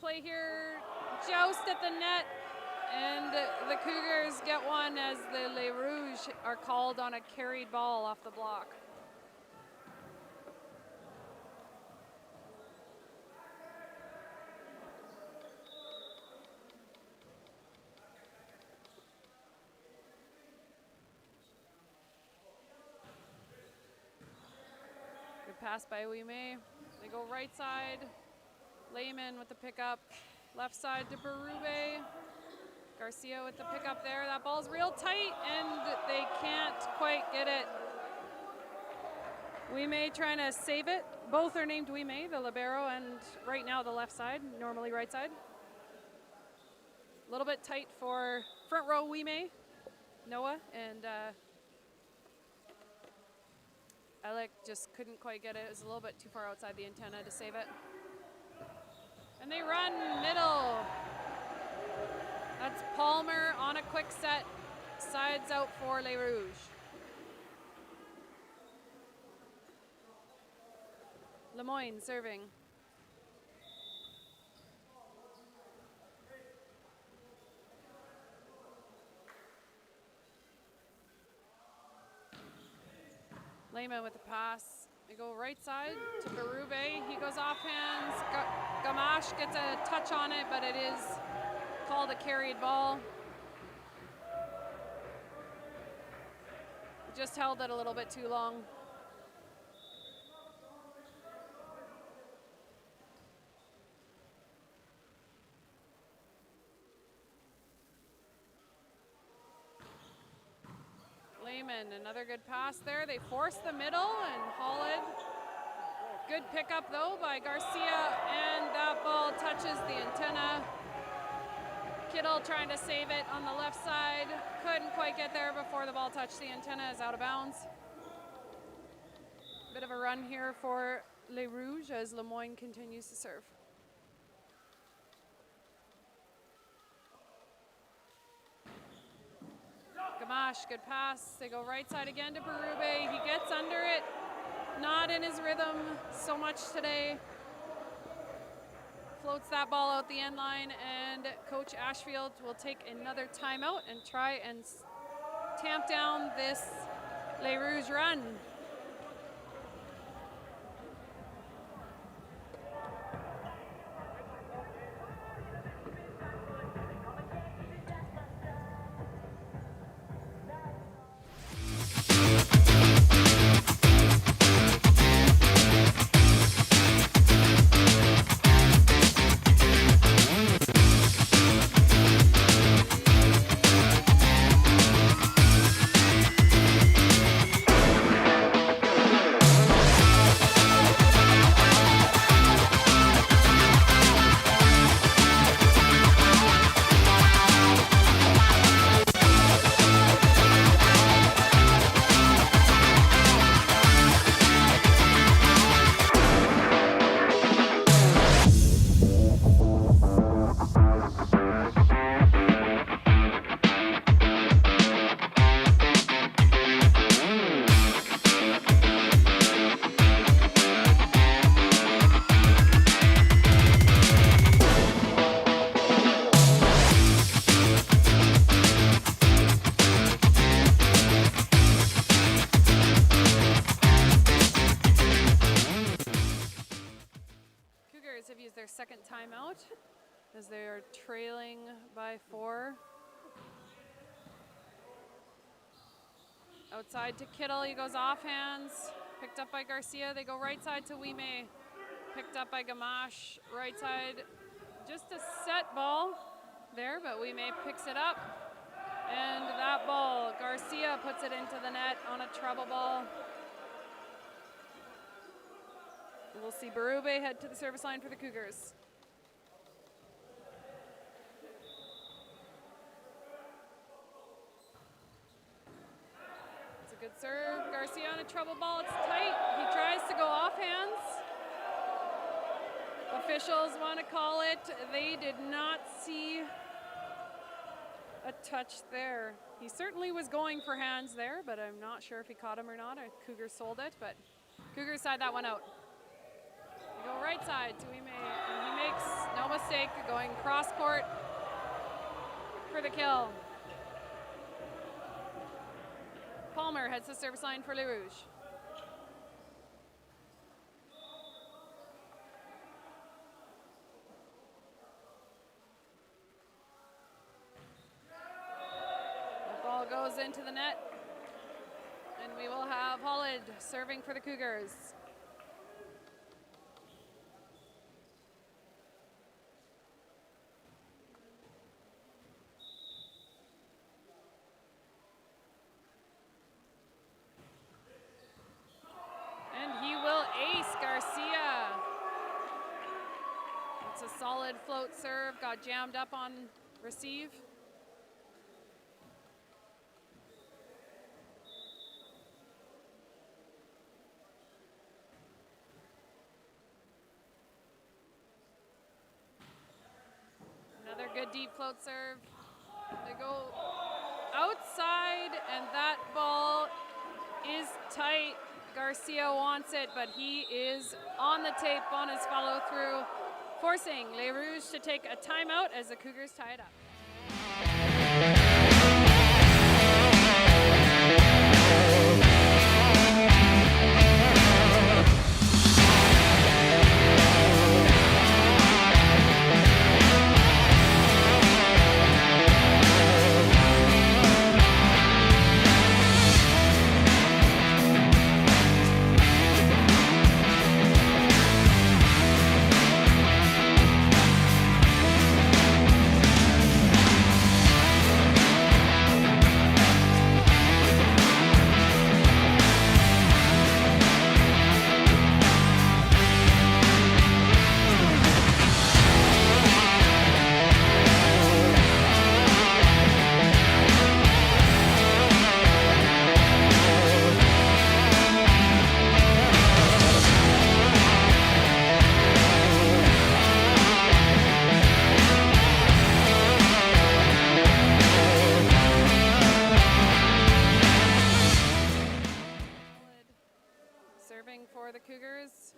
play here. Joust at the net. And the Cougars get one as the Les Rouges are called on a carried ball off the block. pass by Ouime. They go right side. Lehman with the pickup. Left side to Berube. Garcia with the pickup there. That ball's real tight and they can't quite get it. Ouime trying to save it. Both are named Ouime, the libero, and right now the left side, normally right side. A little bit tight for front row Ouime, Noah, and Alec just couldn't quite get it. It was a little bit too far outside the antenna to save it. And they run middle. That's Palmer on a quick set. Sides out for Les Rouges. Lemoyne serving. Lehman with the pass. They go right side to Berube. He goes off hands. Gamache gets a touch on it, but it is called a carried ball. Just held it a little bit too long. Lehman, another good pass there. They force the middle and haul it. Good pickup though by Garcia, and that ball touches the antenna. Kittle trying to save it on the left side. Couldn't quite get there before the ball touched the antenna, is out of bounds. Bit of a run here for Les Rouges as Lemoyne continues to serve. Gamache, good pass. They go right side again to Berube. He gets under it. Not in his rhythm so much today. Floats that ball out the end line, and Coach Ashfield will take another timeout and try and tamp down this Les Rouges run. Second timeout as they are trailing by 4. Outside to Kittle, he goes off hands. Picked up by Garcia, they go right side to Ouime. Picked up by Gamache, right side. Just a set ball there, but Ouime picks it up. And that ball, Garcia puts it into the net on a treble ball. We'll see Berube head to the service line for the Cougars. It's a good serve. Garcia on a treble ball. It's tight. He tries to go off hands. Officials want to call it. They did not see a touch there. He certainly was going for hands there, but I'm not sure if he caught him or not. Cougars sold it, but Cougars side that one out. Go right side to Ouime, and he makes no mistake going cross court for the kill. Palmer heads to service line for Les Rouges. The ball goes into the net, and we will have Holland serving for the Cougars. got jammed up on receive. Another good deep float serve. They go outside, and that ball is tight. Garcia wants it, but he is on the tape on his follow through, forcing Les Rouges to take a timeout as the Cougars tie it up. Serving for the Cougars.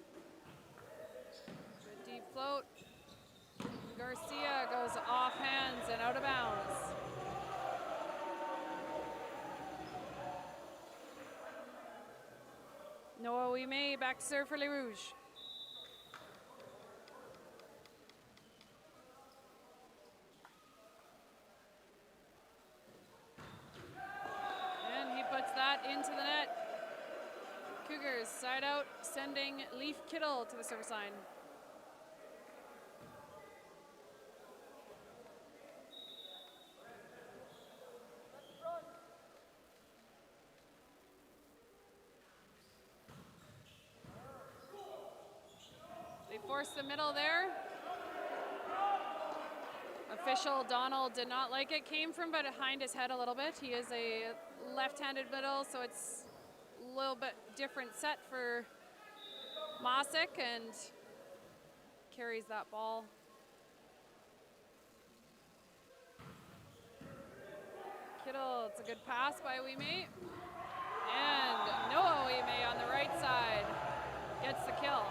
Good deep float. Garcia goes off hands and out of bounds. Noah Ouime back to serve for Les Rouges. And he puts that into the net. Cougars side out, sending Leaf Kittle to the service line. They forced the middle there. Official Donald did not like it. Came from behind his head a little bit. He is a left-handed middle, so it's a little bit different set for Mosick, and carries that ball. Kittle, it's a good pass by Ouime. And Noah Ouime on the right side gets the kill.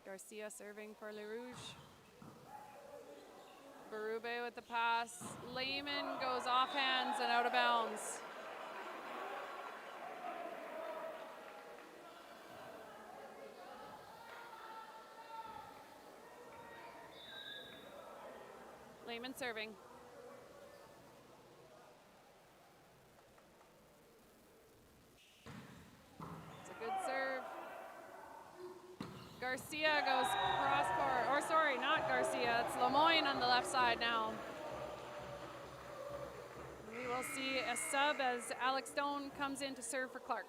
Garcia serving for Les Rouges. Berube with the pass. Lehman goes off hands and out of bounds. Lehman serving. It's a good serve. Garcia goes cross court, or sorry, not Garcia, it's Lemoyne on the left side now. We will see a sub as Alex Stone comes in to serve for Clark.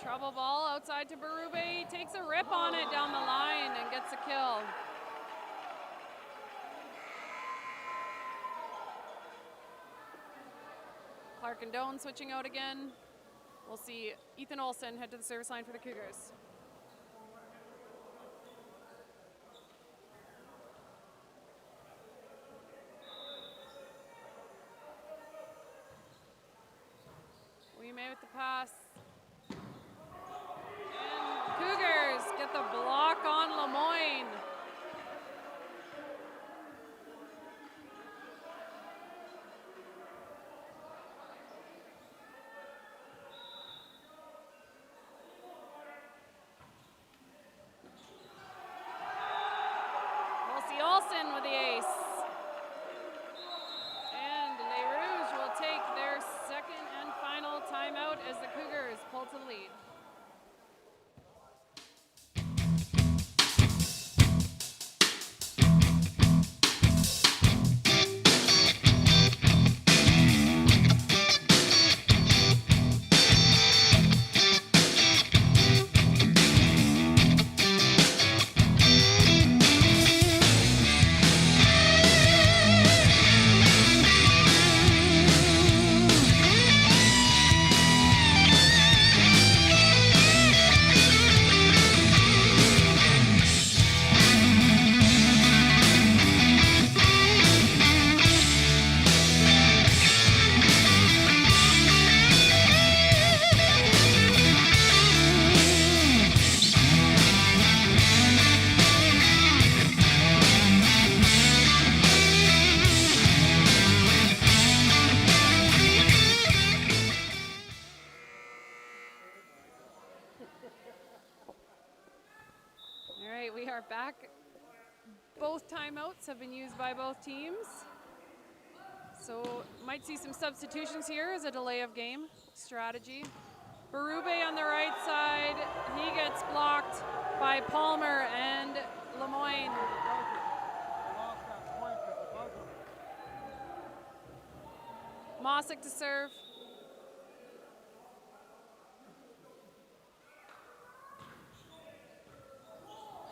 Trouble ball outside to Berube. He takes a rip on it down the line and gets a kill. Clark and Doan switching out again. We'll see Ethan Olsen head to the service line for the Cougars. Ouime with the pass. Cougars get the block on Lemoyne. We'll see Thompson with the ace. And Les Rouges will take their second and final timeout as the Cougars pull to the lead. We are back. Both timeouts have been used by both teams. So might see some substitutions here as a delay of game strategy. Berube on the right side. He gets blocked by Palmer and Lemoyne. Mossick to serve.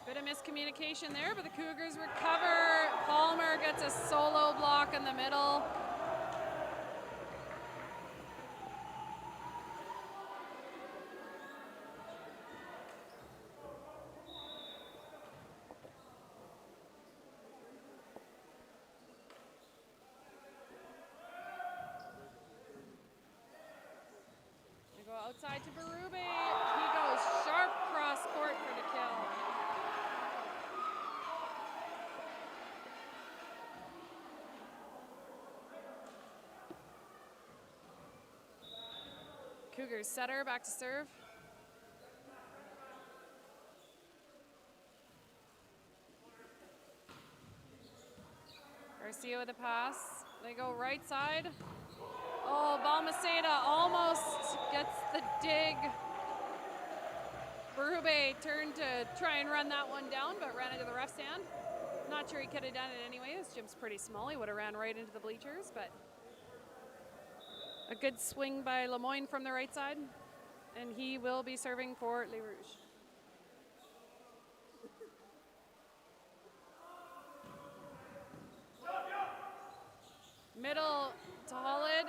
Bit of miscommunication there, but the Cougars recover. Palmer gets a solo block in the middle. They go outside to Berube. He goes sharp cross court for the kill. Cougars setter back to serve. Garcia with the pass. They go right side. Oh, Balmaceda almost gets the dig. Berube turned to try and run that one down, but ran into the ref stand. Not sure he could have done it anyway. This gym's pretty small. He would have ran right into the bleachers, but a good swing by Lemoyne from the right side, and he will be serving for Les Rouges. Middle to Hollid,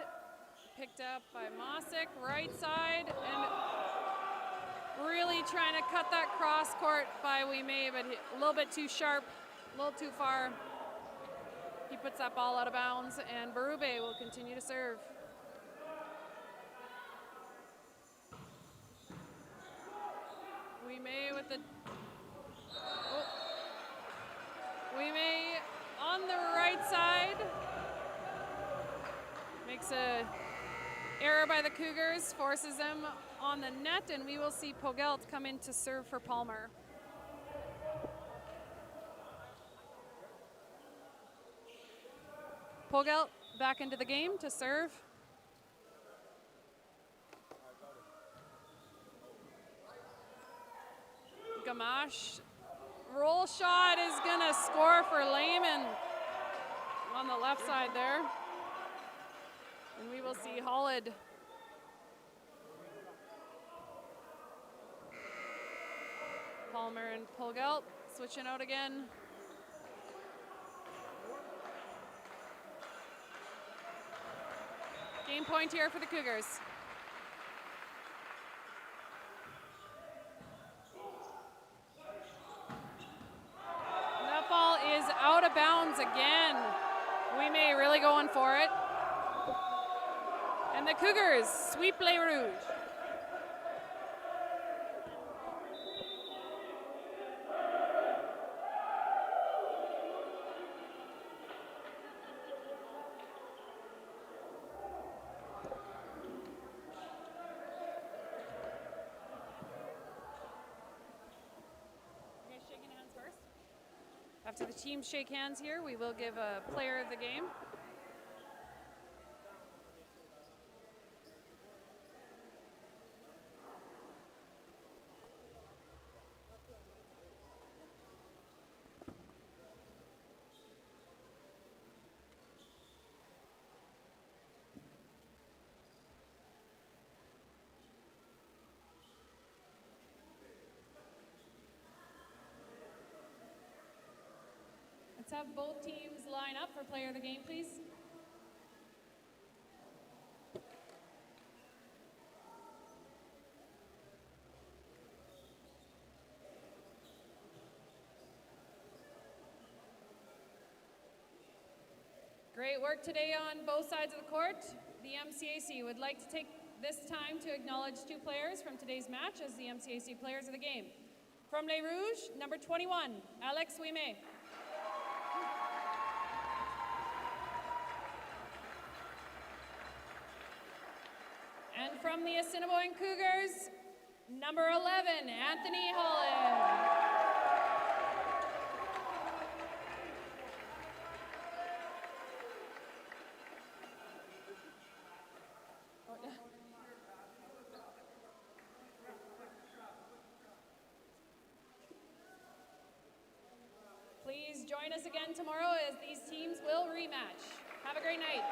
picked up by Mossick, right side, and really trying to cut that cross court by Ouimet, but a little bit too sharp, a little too far. He puts that ball out of bounds, and Berube will continue to serve. Ouimet with the Ouimet on the right side makes a error by the Cougars, forces them on the net, and we will see Pogelt come in to serve for Palmer. Pogelt back into the game to serve. Gamache, roll shot is gonna score for Lehman on the left side there. And we will see Hollid. Palmer and Pogelt switching out again. Game point here for the Cougars. That ball is out of bounds again. Ouimet really going for it. And the Cougars sweep Les Rouges. After the teams shake hands here, we will give a player of the game. Let's have both teams line up for player of the game, please. Great work today on both sides of the court. The MCAC would like to take this time to acknowledge two players from today's match as the MCAC players of the game. From Les Rouges, number 21, Alex Ouimet. And from the Assiniboine Cougars, number 11, Anthony Holland. Please join us again tomorrow as these teams will rematch. Have a great night.